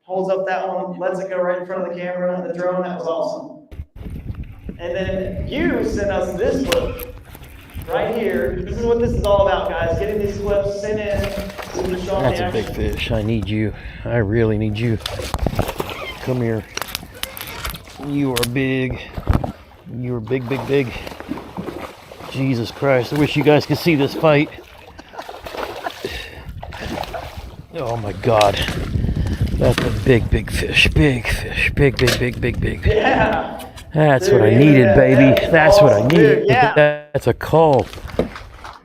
holds up that one, lets it go right in front of the camera and the drone. That was awesome. And then you sent us this clip right here. This is what this is all about, guys. Getting these clips sent in. That's a big fish. I need you. I really need you. Come here. You are big. You are big, big, big. Jesus Christ. I wish you guys could see this fight. Oh my God. That's a big, big fish. Big fish. Big, big, big, big, big. Yeah. That's what I needed, baby. That's what I needed. That's a call.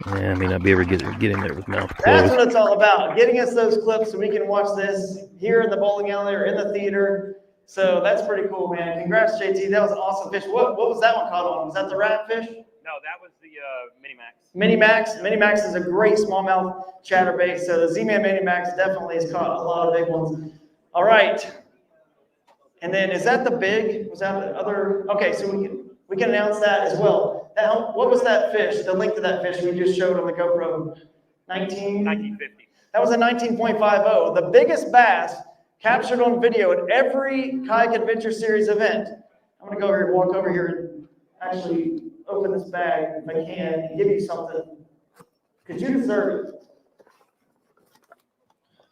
Yeah, I may not be able to get in there with mouth closed. That's what it's all about. Getting us those clips so we can watch this here in the bowling alley or in the theater. So that's pretty cool, man. Congrats, JT. That was an awesome fish. What was that one caught on? Was that the rat fish? No, that was the Mini-Max. Mini-Max. Mini-Max is a great smallmouth chatterbait. So the Z-Man Mini-Max definitely has caught a lot of big ones. All right. And then is that the big? Was that the other? Okay, so we can announce that as well. What was that fish? The length of that fish we just showed on the GoPro? 1950. That was a 19.50. The biggest bass captured on video at every Kayak Adventure Series event. I'm going to go over here, walk over here, and actually open this bag if I can and give you something, because you deserve it.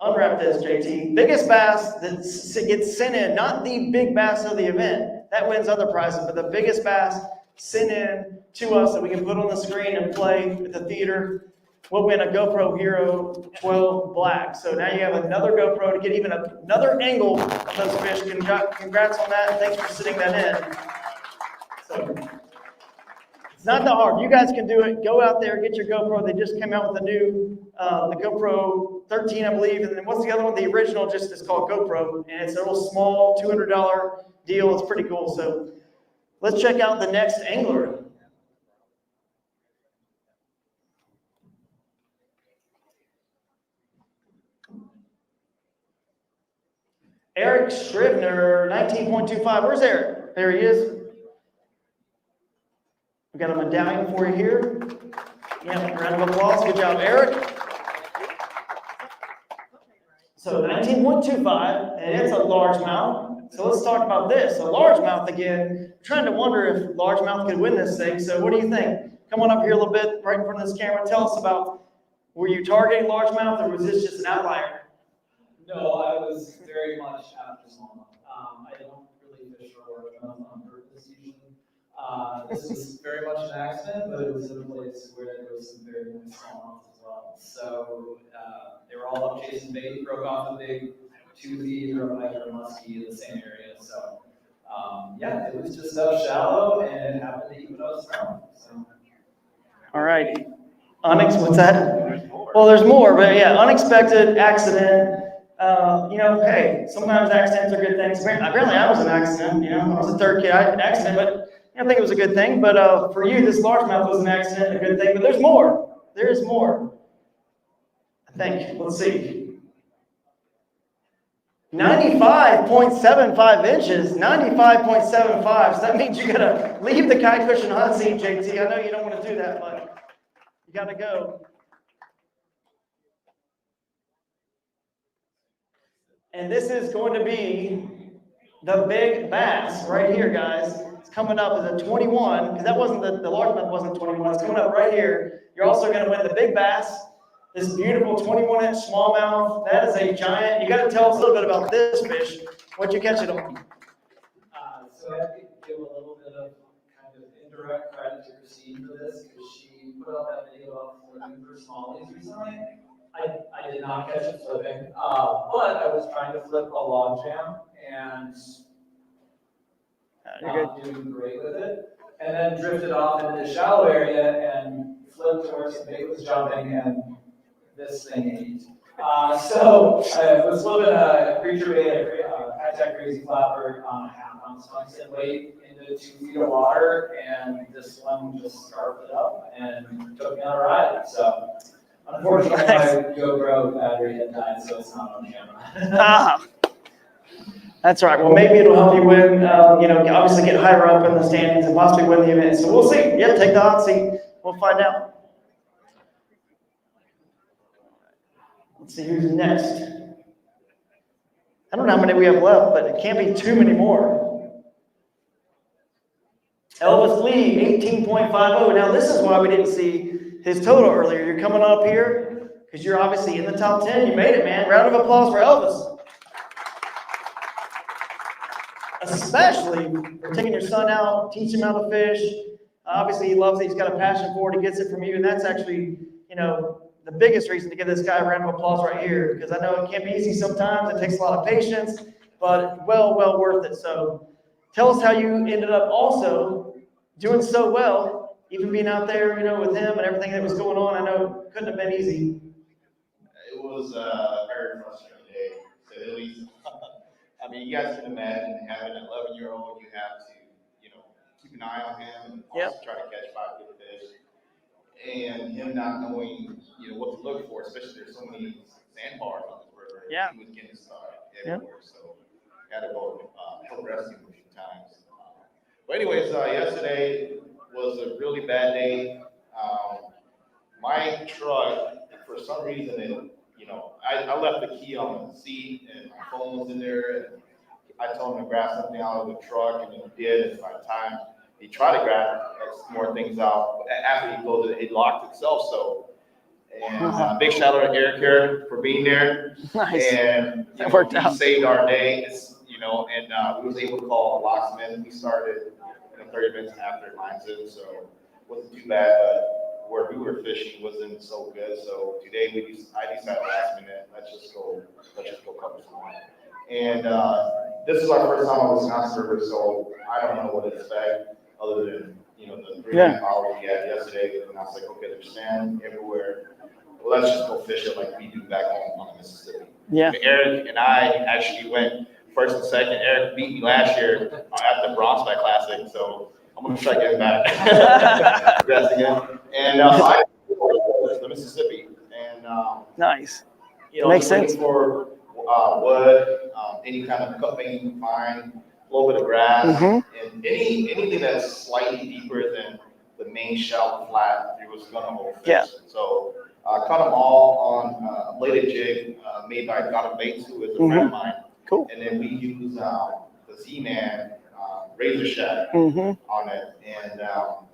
Unwrap this, JT. Biggest bass that gets sent in, not the big bass of the event. That wins other prizes, but the biggest bass sent in to us that we can put on the screen and play at the theater will win a GoPro Hero 12 Black. So now you have another GoPro to get even another angle of those fish. Congrats on that, and thanks for sitting that in. So it's not that hard. You guys can do it. Go out there, get your GoPro. They just came out with the new, the GoPro 13, I believe. And then what's the other one? The original just is called GoPro, and it's a little small $200 deal. It's pretty cool. So let's check out the next angler. Eric Scribner, 19.25. Where's Eric? There he is. We got a medallion for you here. Yeah, round of applause. Good job, Eric. So 19.25, and it's a largemouth. So let's talk about this. A largemouth again. I'm trying to wonder if largemouth could win this thing. So what do you think? Come on up here a little bit, right in front of this camera. Tell us about, were you targeting largemouth, or was this just an outlier? No, I was very much after smallmouth. I don't really fish for largemouth on purpose usually. This was very much an accident, but it was in a place where there was some very nice smallmouth as well. So they were all up chasing bait, broke off a big toothy or a muskie in the same area. So yeah, it was just up shallow and it happened to eat what I was throwing. So. All right. What's that? Well, there's more, but yeah, unexpected accident. Hey, sometimes accidents are good things. Apparently I was an accident, I was a third kid, I had an accident, but I think it was a good thing. But for you, this largemouth was an accident, a good thing, but there's more. There is more. I think, let's see. 95.75 inches, 95.75. So that means you gotta leave the kite cushion hot seat, JT. I know you don't want to do that, but you gotta go. And this is going to be the big bass right here, guys. It's coming up as a 21, because that wasn't the largemouth wasn't 21. It's coming up right here. You're also going to win the big bass, this beautiful 21-inch smallmouth. That is a giant. You got to tell us a little bit about this fish. What'd you catch it on? So I have to give a little bit of kind of indirect credit to Christine for this, because she put out that video of flipping for smallies recently. I did not catch it flipping, but I was trying to flip a log jam and not doing great with it. And then drifted off into the shallow area and flipped to where some bait was jumping, and this thing ate. So I was flipping a creature bait, hashtag crazy flapper on a half-ounce tungsten weight into 2 feet of water, and this one just scarfed it up and took me on a ride. So unfortunately, my GoPro battery had died, so it's not on camera. That's right. Well, maybe it'll help you win, obviously get higher up in the standings and possibly win the event. So we'll see. Yeah, take the hot seat. We'll find out. Let's see who's next. I don't know how many we have left, but it can't be too many more. Elvis Lee, 18.50. Now, this is why we didn't see his total earlier. You're coming up here because you're obviously in the top 10. You made it, man. Round of applause for Elvis. Especially for taking your son out, teaching him how to fish. Obviously, he loves it. He's got a passion for it. He gets it from you. And that's actually, the biggest reason to give this guy a round of applause right here, because I know it can't be easy sometimes. It takes a lot of patience, but well worth it. So tell us how you ended up also doing so well, even being out there, with him and everything that was going on. I know it couldn't have been easy. It was a very frustrating day, to say the least. I mean, you guys can imagine having an 11-year-old, you have to, keep an eye on him and also try to catch 5 good fish. And him not knowing, what to look for, especially there's so many sandbars on this river. Yeah. He was getting stuck everywhere, so had to go help rescue him a few times. But anyways, yesterday was a really bad day. My truck, for some reason, I left the key on the seat and my phone was in there. And I told him to grab something out of the truck, and he did. And by the time he tried to grab more things out, after he closed it, it locked itself. So, and big shout out to Eric here for being there. Nice. And that worked out. He saved our day. And we was able to call a locksmith. We started 30 minutes after mine's in, so it wasn't too bad. But where we were fishing wasn't so good. So today I decided last minute, let's just go cover some more. And this is our first time on the Wisconsin River, so I don't know what to expect other than the 3.5 hours we had yesterday. And I was like, okay, there's sand everywhere. Well, let's just go fish it like we do back home on the Mississippi. Yeah. Eric and I actually went first and second. Eric beat me last year at the Bronxback Classic, so I'm gonna try to get him back. Congrats again. And I the Mississippi, and nice. Makes sense. For wood, any kind of cut bait you can find, a little bit of grass, and anything that's slightly deeper than the main shallow flat, it was gonna hold fish. Yeah. So caught them all on a bladed jig made by Gotham Baits, who is a friend of mine. Cool. And then we use the Z-Man Razor Shack on it, and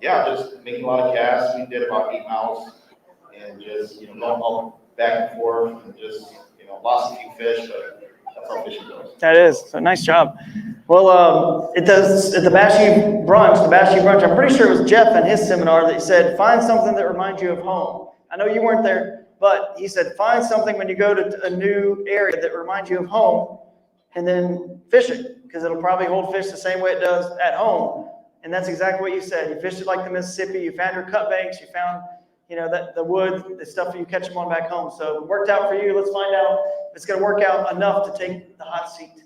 just making a lot of casts. We did about 8 miles, and just going up back and forth, and just lost a few fish, but that's how fishing goes. That is so nice job. Well, it does at the Bashy brunch. I'm pretty sure it was Jeff in his seminar that said find something that reminds you of home. I know you weren't there, but he said find something when you go to a new area that reminds you of home, and then fish it, because it'll probably hold fish the same way it does at home. And that's exactly what you said. You fished it like the Mississippi. You found your cut banks. You found, you know, the wood, the stuff you catch them on back home. So it worked out for you. Let's find out if it's going to work out enough to take the hot seat.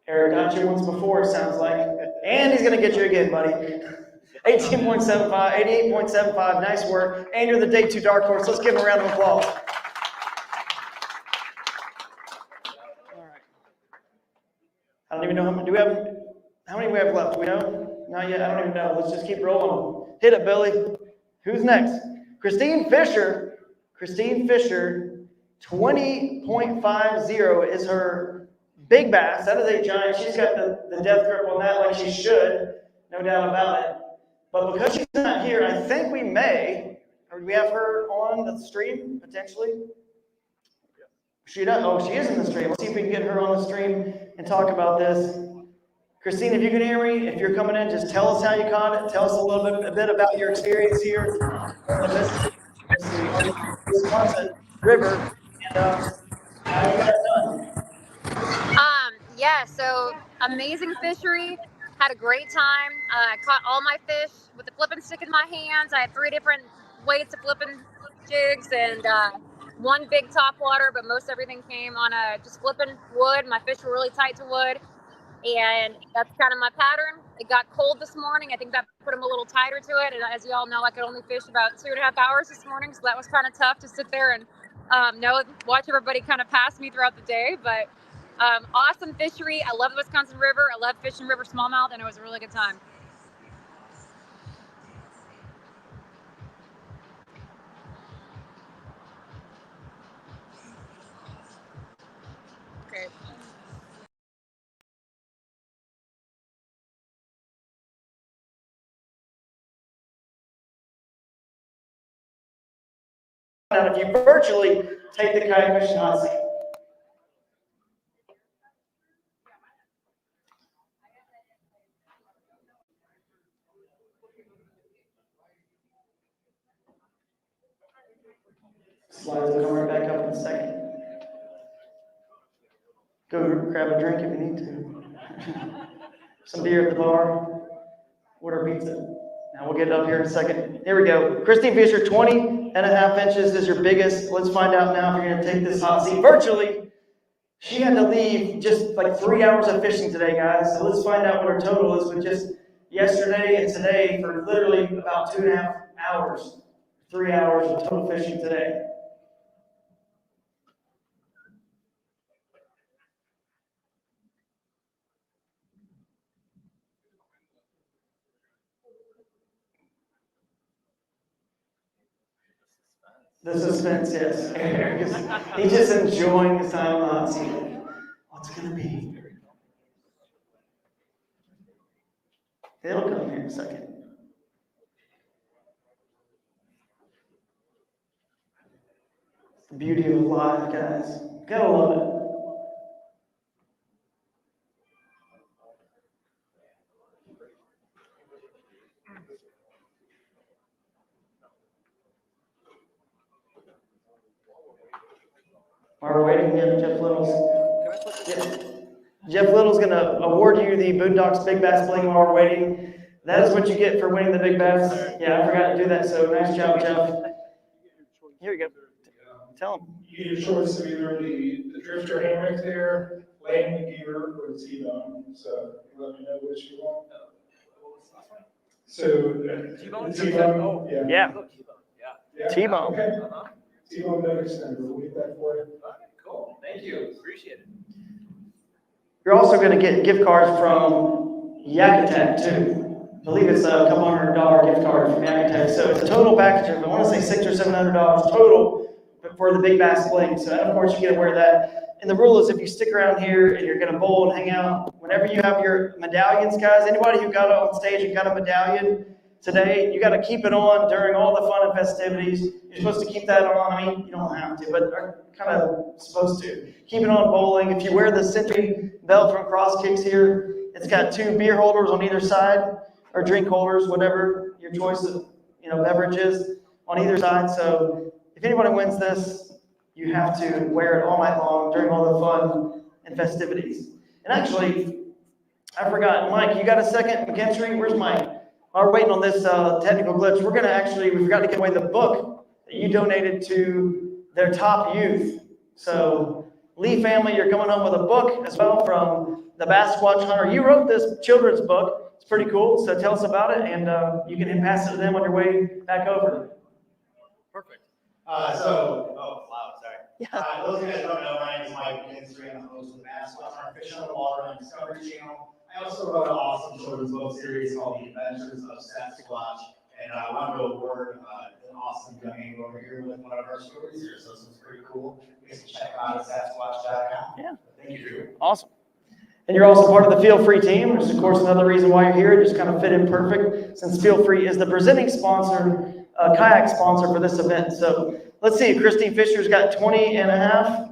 Eric got you once before, it sounds like. And he's going to get you again, buddy. 18.75, 88.75, nice work. And you're the day 2 dark horse. Let's give him a round of applause. All right. I don't even know how many, how many we have left? Do we know? Not yet, I don't even know. Let's just keep rolling. Hit it, Billy. Who's next? Christine Fisher. Christine Fisher, 20.50 is her big bass. That is a giant. She's got the death grip on that like she should. No doubt about it. But because she's not here, I think we may, or do we have her on the stream, potentially? She does. Oh, she is in the stream. Let's see if we can get her on the stream and talk about this. Christine, if you can hear me, if you're coming in, just tell us how you caught it. Tell us a bit about your experience here on the Wisconsin River, and how you got it done. Yeah, so amazing fishery. Had a great time. Caught all my fish with the flipping stick in my hands. I had 3 different weights of flipping jigs and one big top water, but most everything came on just flipping wood. My fish were really tight to wood. And that's kind of my pattern. It got cold this morning. I think that put them a little tighter to it. And as you all know, I could only fish about 2.5 hours this morning. So that was kind of tough to sit there and watch everybody kind of pass me throughout the day. But awesome fishery. I love the Wisconsin River. I love fishing river smallmouth, and it was a really good time. Great. If you virtually take the kayak fishing hot seat. Slides will come right back up in a second. Go grab a drink if you need to. Some beer at the bar. Order pizza. Now we'll get it up here in a second. Here we go. Christine Fisher, 20.5 inches is your biggest. Let's find out now if you're going to take this hot seat virtually. She had to leave just like 3 hours of fishing today, guys. So let's find out what her total is with just yesterday and today for literally about 2.5 hours. 3 hours of total fishing today. The suspense, yes. He's just enjoying his time on the hot seat. What's it gonna be? It'll come here in a second. It's the beauty of live, guys. Gotta love it. While we're waiting, Jeff Little's. Jeff Little's going to award you the Boondocks Big Bass Bling while we're waiting. That is what you get for winning the Big Bass. Yeah, I forgot to do that, so nice job, Jeff. Here we go. Tell him. You get a choice of either the drifter hammock there, landing gear, or the T-bone. So let me know which you want. So T-bone? T-bone. Oh, yeah. T-bone. Okay. T-bone no extender. We'll get that for you. Cool. Thank you. Appreciate it. You're also going to get gift cards from Yak Attack, too. I believe it's a couple $100 gift card from Yak Attack. So it's a total package of, I want to say $600 or $700 total for the Big Bass Bling. So, of course, you get to wear that. And the rule is if you stick around here and you're going to bowl and hang out, whenever you have your medallions, guys, anybody who got on stage and got a medallion today, you got to keep it on during all the fun and festivities. You're supposed to keep that on. I mean, you don't have to, but are kind of supposed to. Keep it on bowling. If you wear the Century belt from Cross Kicks here, it's got 2 beer holders on either side, or drink holders, whatever your choice of beverages on either side. So if anybody wins this, you have to wear it all night long during all the fun and festivities. And actually, I forgot, Mike, you got a second McKinstry? Where's Mike? while we're waiting on this technical glitch, we're going to actually, we forgot to give away the book that you donated to their top youth. So Lee family, you're coming home with a book as well from the Bass Squatch Hunter. You wrote this children's book. It's pretty cool. So tell us about it, and you can pass it to them on your way back over. Perfect. Wow, sorry. Those of you guys don't know, my name is Mike Kinsey. I'm the host of the Bass Squatch Hunter Fish on the Water on Discovery Channel. I also wrote an awesome children's book series called The Adventures of Sept, and I wanted to award an awesome young angler over here with one of our stories here, so this is pretty cool. You guys can check them out at septsquatch.com. Yeah. Thank you, Drew. Awesome. And you're also part of the Feel Free team, which is, of course, another reason why you're here. It just kind of fit in perfect since Feel Free is the presenting sponsor, kayak sponsor for this event. So let's see, Christine Fisher's got 20 and a half,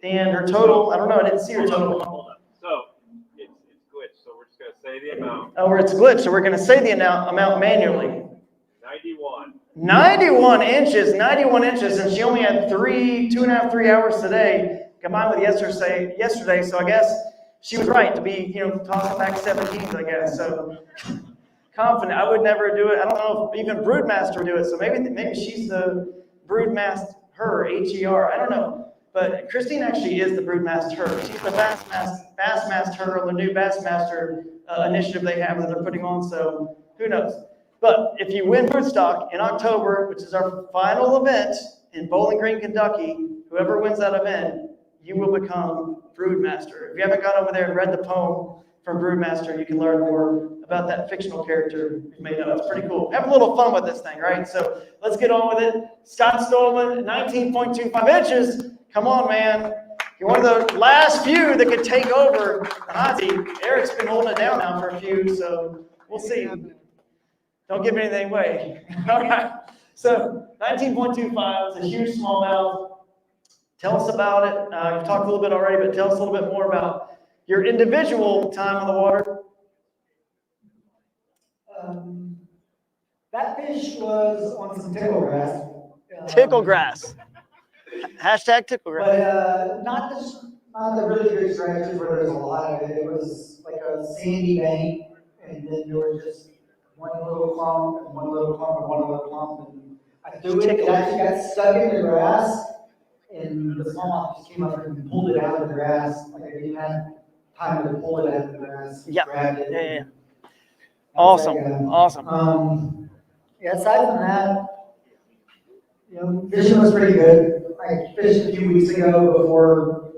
and her total, I don't know, I didn't see her total. So it's glitched, so we're just going to say the amount. Oh, it's glitched, so we're going to say the amount manually. 91 inches, and she only had 2.5, 3 hours today, combined with yesterday, so I guess she was right to be, tossing back 17s, I guess, so confident. I would never do it. I don't know if even Broodmaster would do it, so maybe she's the Broodmaster, H-E-R, I don't know, but Christine actually is the Broodmaster. She's the Bassmaster on the new Bassmaster initiative they have that they're putting on, so who knows. But if you win Broodstock in October, which is our final event in Bowling Green, Kentucky, whoever wins that event, you will become Broodmaster. If you haven't gone over there and read the poem from Broodmaster, you can learn more about that fictional character you may know. It's pretty cool. Have a little fun with this thing, right? So let's get on with it. Scott Stolman, 19.25 inches. Come on, man. You're one of the last few that could take over the hot seat. Eric's been holding it down now for a few, so we'll see. Don't give anything away. All right. So 19.25 is a huge smallmouth. Tell us about it. You've talked a little bit already, but tell us a little bit more about your individual time on the water. That fish was on some tickle grass. Tickle grass. Hashtag tickle grass. But not the really good stretches where there's a lot of it. It was like a sandy bank, and then there were just one little clump and one little clump and one little clump. And I threw it, it actually got stuck in the grass, and the smallmouth just came up and pulled it out of the grass. Like I didn't have time to pull it out of the grass. Yeah. Grabbed it. Yeah. Awesome. Awesome. Yeah, aside from that, fishing was pretty good. I fished a few weeks ago before,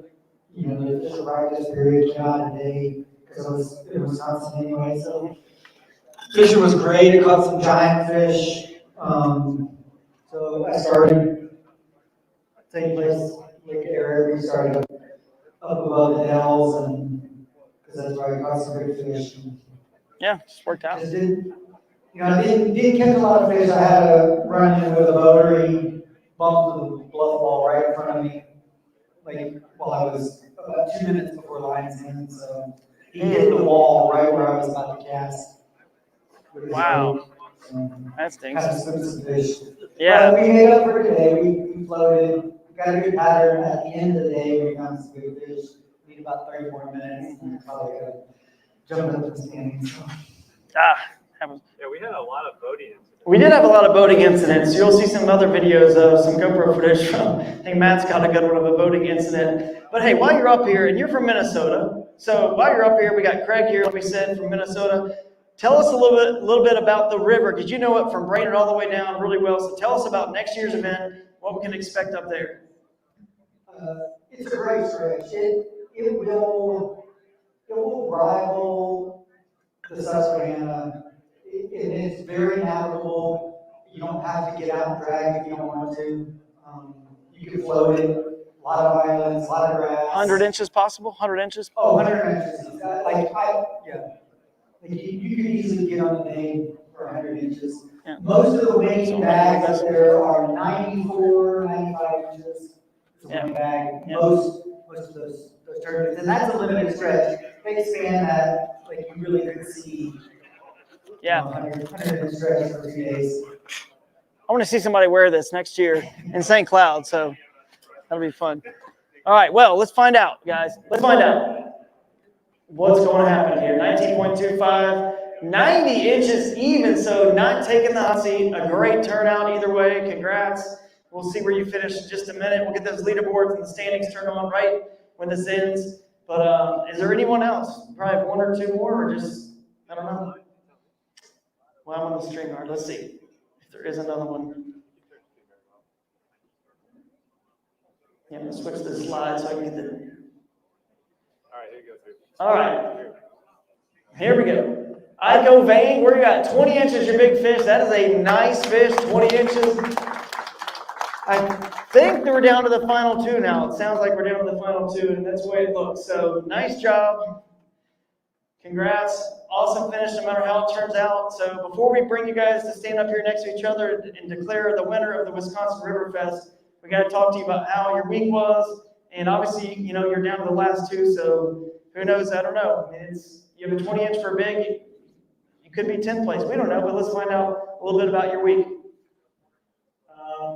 the fish arrived this period, came out today, because it was in Wisconsin anyway, so. Fishing was great. I caught some giant fish. So I started, same place, Lake area, we started up above the hills, and because that's where I caught some good fish. Yeah, just worked out. I didn't catch a lot of fish. I had a run in with a boater. He bumped the bluff ball right in front of me, while I was about 2 minutes before lines in. So he hit the wall right where I was about to cast. Wow. That stinks. Kind of swim some fish. Yeah. But we made up for today. We floated, got a good pattern. At the end of the day, we found some good fish. We need about 30 more minutes. And probably got to jump up the standings. Yeah, we had a lot of boating incidents. We did have a lot of boating incidents. You'll see some other videos of some GoPro footage from, I think Matt's got a good one of a boating incident. But hey, while you're up here, and you're from Minnesota, so while you're up here, we got Craig here, like we said, from Minnesota. Tell us a little bit about the river, because you know it from Brainerd all the way down really well. So tell us about next year's event, what we can expect up there. It's a great stretch. It will rival the Susquehanna. And it's very navigable. You don't have to get out and drag if you don't want to. You can float it. A lot of islands, a lot of grass. 100 inches possible? 100 inches? Oh, 100 inches. You could easily get on the day for 100 inches. Yeah. Most of the weighing bags up there are 94, 95 inches. It's a weighing bag. Yeah. Most of those tournaments. And that's a limited stretch. They span that, you really could see. Yeah. 100 stretch for 2 days. I want to see somebody wear this next year in St. Cloud, so that'll be fun. All right, well, let's find out, guys. Let's find out what's going to happen here. 19.25. 90 inches even, so not taking the hot seat. A great turnout either way. Congrats. We'll see where you finish in just a minute. We'll get those leaderboards and the standings turned on right when this ends. But is there anyone else? Probably one or two more, or just, I don't know. Well, I'm on the stream card. Let's see if there is another one. Yeah, I'm going to switch the slide so I can get the. All right, here you go. All right. Here we go. Ico vein, where you got 20 inches, your big fish. That is a nice fish, 20 inches. I think that we're down to the final two now. It sounds like we're down to the final two, and that's the way it looks. So nice job. Congrats. Awesome finish no matter how it turns out. So before we bring you guys to stand up here next to each other and declare the winner of the Wisconsin Riverfest, we got to talk to you about how your week was. And obviously, you know, you're down to the last two, so who knows? I don't know. I mean, you have a 20 inch for a big. You could be 10th place. We don't know, but let's find out a little bit about your week.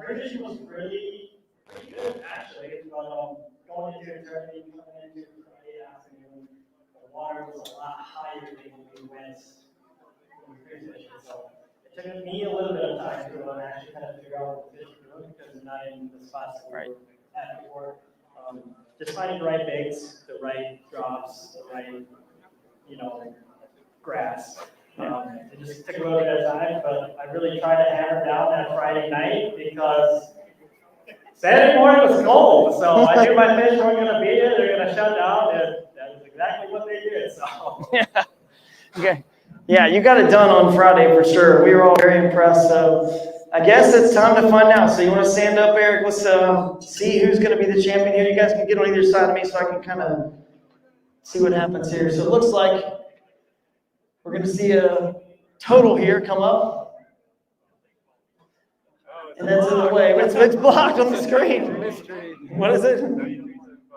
British was really good, actually. Going into a tournament, coming into Friday afternoon, the water was a lot higher than we went when we free fishing. So it took me a little bit of time to actually kind of figure out what the fish were doing because we're not in the spots that we were at before. Just finding the right baits, the right drops, the right, grass. It just took a little bit of time, but I really tried to hammer down that Friday night because Saturday morning was cold, so I knew my fish weren't going to be there. They're going to shut down, and that was exactly what they did. So Yeah. Okay. Yeah, you got it done on Friday for sure. We were all very impressed. So I guess it's time to find out. So you want to stand up, Eric? Let's see who's going to be the champion here. You guys can get on either side of me so I can kind of see what happens here. So it looks like we're going to see a total here come up. And that's in the way. It's blocked on the screen. What is it?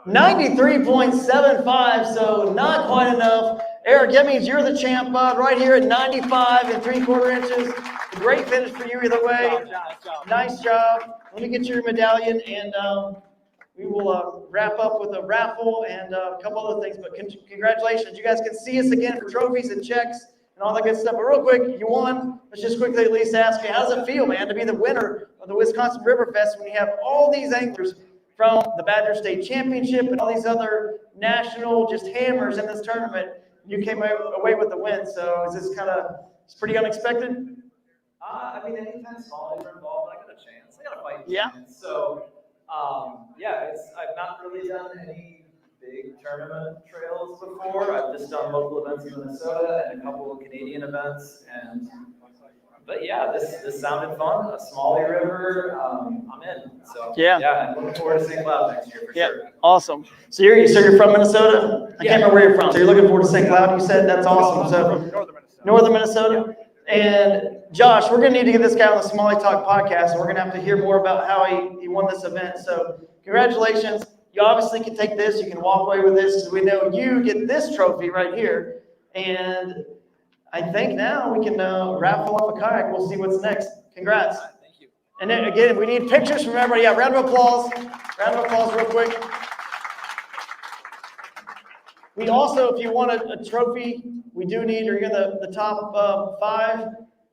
93.75, so not quite enough. Eric, that means you're the champ, bud, right here at 95 3/4 inches. A great finish for you either way. Nice job. Let me get your medallion, and we will wrap up with a raffle and a couple other things. But congratulations. You guys can see us again for trophies and checks and all that good stuff. But real quick, you won. Let's just quickly at least ask you, how does it feel, man, to be the winner of the Wisconsin Riverfest when you have all these anglers from the Badger State Championship and all these other national just hammers in this tournament? You came away with the win. So is this kind of, it's pretty unexpected? I mean, anytime small are involved, I got a chance. I got to fight. Yeah. So, I've not really done any big tournament trails before. I've just done local events in Minnesota and a couple of Canadian events. But yeah, this sounded fun. A Smalley River, I'm in. So yeah, I'm looking forward to St. Cloud next year for sure. Awesome. So you're from Minnesota? I can't remember where you're from. So you're looking forward to St. Cloud, you said? That's awesome. So Northern Minnesota. And Josh, we're going to need to get this guy on the Smalley Talk podcast, and we're going to have to hear more about how he won this event. So congratulations. You obviously can take this. You can walk away with this because we know you get this trophy right here. And I think now we can raffle off a kayak. We'll see what's next. Congrats. Thank you. And then again, we need pictures from everybody. Yeah, round of applause. Round of applause real quick. We also, if you want a trophy, we do need, or you're the top 5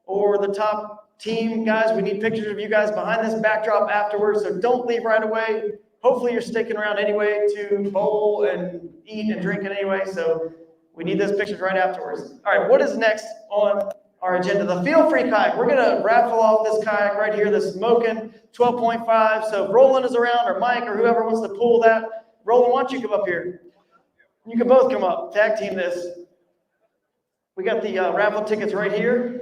or the top team, guys, we need pictures of you guys behind this backdrop afterwards. So don't leave right away. Hopefully you're sticking around anyway to bowl and eat and drink it anyway. So we need those pictures right afterwards. All right, what is next on our agenda? The Feel Free Kayak. We're going to raffle off this kayak right here, the Smokin' 12.5. So if Roland is around, or Mike, or whoever wants to pull that, Roland, why don't you come up here? You can both come up, tag team this. We got the raffle tickets right here.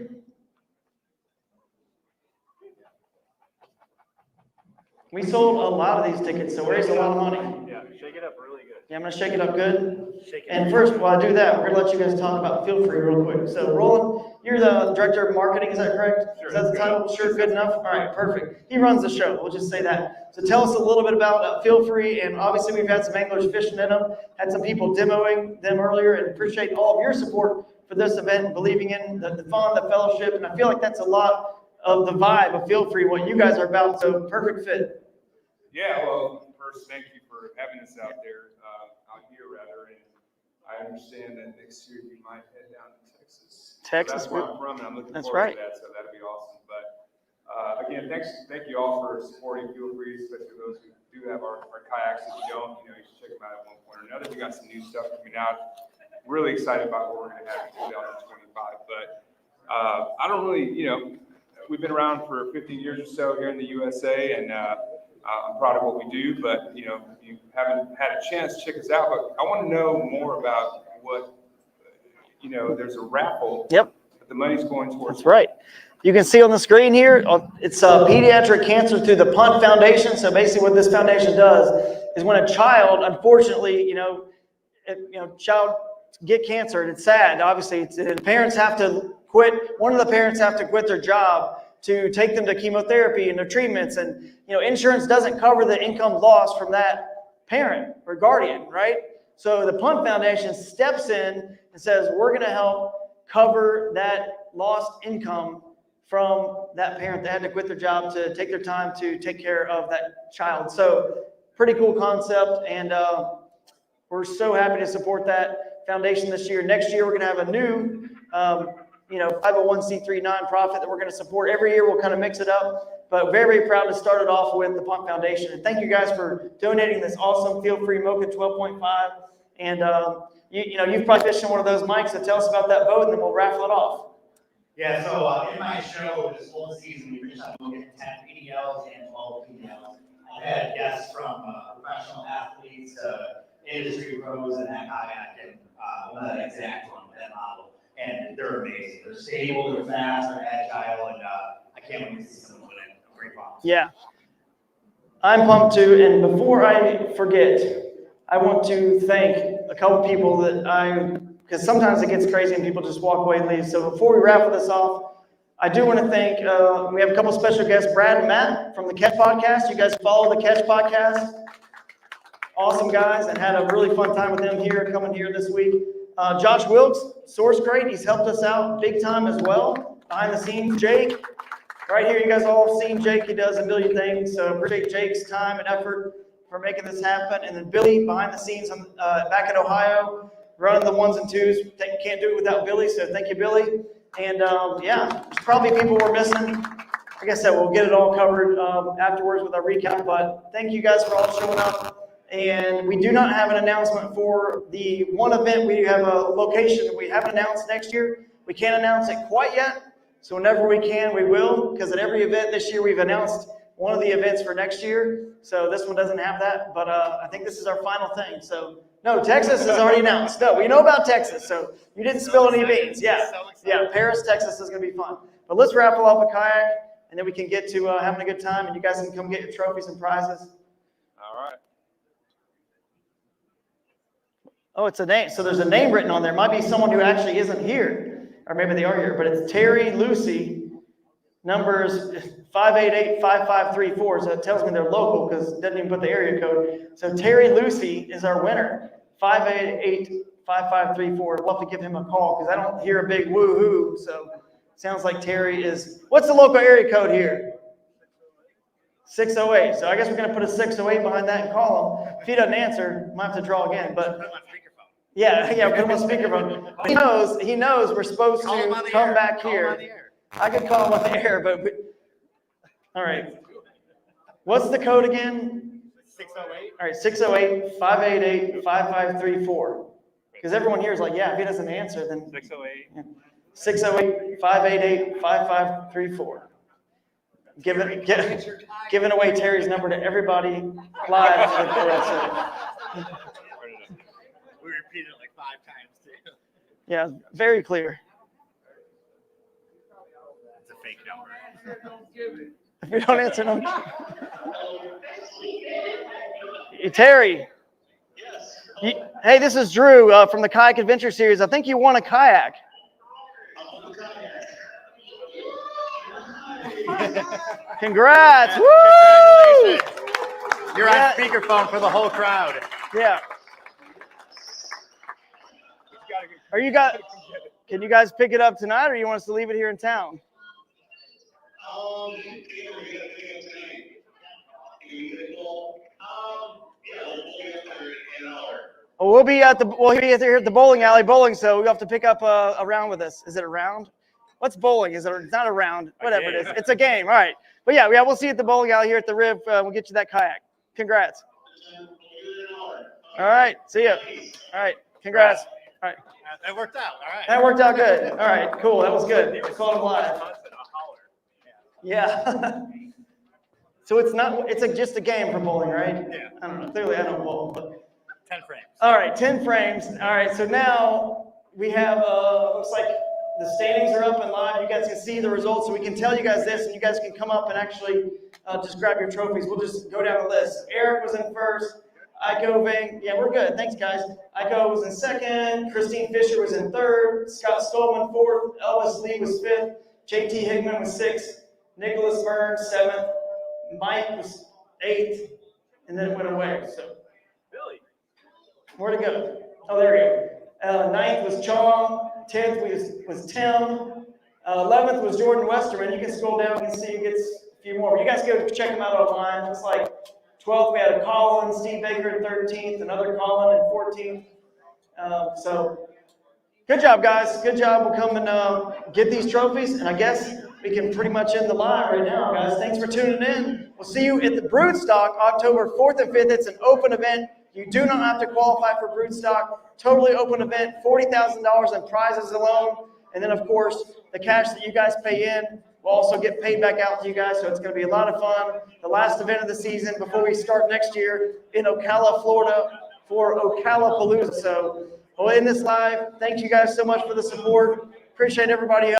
We sold a lot of these tickets, so we raised a lot of money. Yeah, shake it up really good. Yeah, I'm going to shake it up good. Shake it And up. first, while I do that, we're going to let you guys talk about Feel Free real quick. So, Roland, you're the director of marketing, is that correct? Is that the title? Sure, good enough? All right, perfect. He runs the show, we'll just say that. So tell us a little bit about Feel Free, and obviously we've had some anglers fishing in them, had some people demoing them earlier, and appreciate all of your support for this event and believing in the fun, the fellowship, and I feel like that's a lot of the vibe of Feel Free, what you guys are about, so perfect fit. Yeah, well, first, thank you for having us out here, and I understand that next year you might head down to Texas. Texas. So that's where I'm from, and I'm looking That's forward right. to that. So that'll be awesome. But again, thank you all for supporting Feel Free, especially those who do have our kayaks. If you don't, you should check them out at one point or another. We got some new stuff coming out. Really excited about what we're going to have in 2025. But I don't really, we've been around for 15 years or so here in the USA, and I'm proud of what we do. But you haven't had a chance to check us out. But I want to know more about what there's a raffle. Yep. But the money's going towards. That's right. You can see on the screen here, it's pediatric cancer through the Punt Foundation. So basically what this foundation does is when a child, unfortunately, child get cancer, and it's sad. Obviously, the parents have to quit. One of the parents have to quit their job to take them to chemotherapy and their treatments. And, insurance doesn't cover the income loss from that parent or guardian, right? So the Punt Foundation steps in and says, we're going to help cover that lost income from that parent that had to quit their job to take their time to take care of that child. So pretty cool concept, and we're so happy to support that foundation this year. Next year, we're going to have a new 501c3 nonprofit that we're going to support. Every year, we'll kind of mix it up, but very, very proud to start it off with the Punt Foundation. And thank you guys for donating this awesome Feel Free Mocha 12.5. And you've probably fished in one of those, Mike, so tell us about that boat, and then we'll raffle it off. Yeah, so in my show this whole season, we fished on Mocha 10 PDLs and 12 PDLs. I've had guests from professional athletes, industry pros, and that kayak, and one of that exact one, that model. And they're amazing. They're stable, they're fast, they're agile, and I can't wait to see someone win it. I'm very pumped. Yeah. I'm pumped too, and before I forget, I want to thank a couple people because sometimes it gets crazy and people just walk away and leave. So before we raffle this off, I do want to thank, we have a couple special guests, Brad and Matt from the Catch Podcast. You guys follow the Catch Podcast. Awesome guys, and had a really fun time with them coming here this week. Josh Wilkes, Source Crate, he's helped us out big time as well. Behind the scenes, Jake. Right here, you guys all have seen Jake. He does a million things, so appreciate Jake's time and effort for making this happen. And then Billy, behind the scenes back in Ohio, running the ones and twos. Can't do it without Billy, so thank you, Billy. And there's probably people we're missing. Like I said, we'll get it all covered afterwards with our recap, but thank you guys for all showing up. And we do not have an announcement for the one event. We have a location that we haven't announced next year. We can't announce it quite yet, so whenever we can, we will, because at every event this year, we've announced one of the events for next year. So this one doesn't have that, but I think this is our final thing. So no, Texas is already announced. No, we know about Texas, so you didn't spill any beans. Yeah, Paris, Texas is going to be fun. But let's raffle off a kayak, and then we can get to having a good time, and you guys can come get your trophies and prizes. All right. Oh, it's a name. So there's a name written on there. Might be someone who actually isn't here, or maybe they are here, but it's Terry Lucy, numbers 588-5534. So it tells me they're local because it doesn't even put the area code. So Terry Lucy is our winner, 588-5534. We'll have to give him a call because I don't hear a big woo-hoo. So it sounds like Terry is, what's the local area code here? 608. So I guess we're going to put a 608 behind that and call him. If he doesn't answer, might have to draw again. But yeah, put him on speakerphone. He knows we're supposed to come back here. I could call him on the air, but all right. What's the code again? 608. All right, 608-588-5534. Because everyone here is like, yeah, if he doesn't answer, then 608. 608-588-5534. Giving away Terry's number to everybody live. We repeated it like 5 times too. Yeah, very clear. It's a fake number. If you don't answer, no. Hey, Terry. Yes. Hey, this is Drew from the Kayak Adventure Series. I think you won a kayak. Congrats! Woo! Congratulations. You're on speakerphone for the whole crowd. Yeah. Can you guys pick it up tonight, or you want us to leave it here in town? Well, we'll be here at the bowling alley bowling, so we have to pick up a round with us. Is it a round? What's bowling? It's not a round. Whatever it is. It's a game. All right. But yeah, we'll see you at the bowling alley here at the Riv. We'll get you that kayak. Congrats. All right. See ya. All right. Congrats. All right. That worked out. All right. That worked out good. All right. Cool. That was good. I called him live. Yeah. So it's just a game for bowling, right? Yeah. I don't know. Clearly, I don't bowl. But 10 frames. all right, 10 frames. All right, so now we have, looks like the standings are up and live. You guys can see the results, so we can tell you guys this, and you guys can come up and actually just grab your trophies. We'll just go down the list. Eric was in first. Iko Vang, yeah, we're good. Thanks, guys. Iko was in second. Christine Fisher was in third. Scott Stolman fourth. Elvis Lee was fifth. JT Hickman was sixth. Nicholas Burns seventh. Mike was eighth, and then it went away. So, Billy, where'd it go? Oh, there we go. Ninth was Chong. 10th was Tim. 11th was Jordan Westerman. You can scroll down and see who gets a few more. But you guys go check them out online. Looks like 12th we had a Colin, Steve Baker in 13th, another Colin in 14th. So good job, guys. Good job. We'll come and get these trophies, and I guess we can pretty much end the live right now, guys. Thanks for tuning in. We'll see you at the Broodstock October 4th and 5th. It's an open event. You do not have to qualify for Broodstock. Totally open event, $40,000 in prizes alone. And then, of course, the cash that you guys pay in will also get paid back out to you guys. So it's going to be a lot of fun. The last event of the season before we start next year in Ocala, Florida for Ocala-Palooza. So we'll end this live. Thank you guys so much for the support. Appreciate everybody else.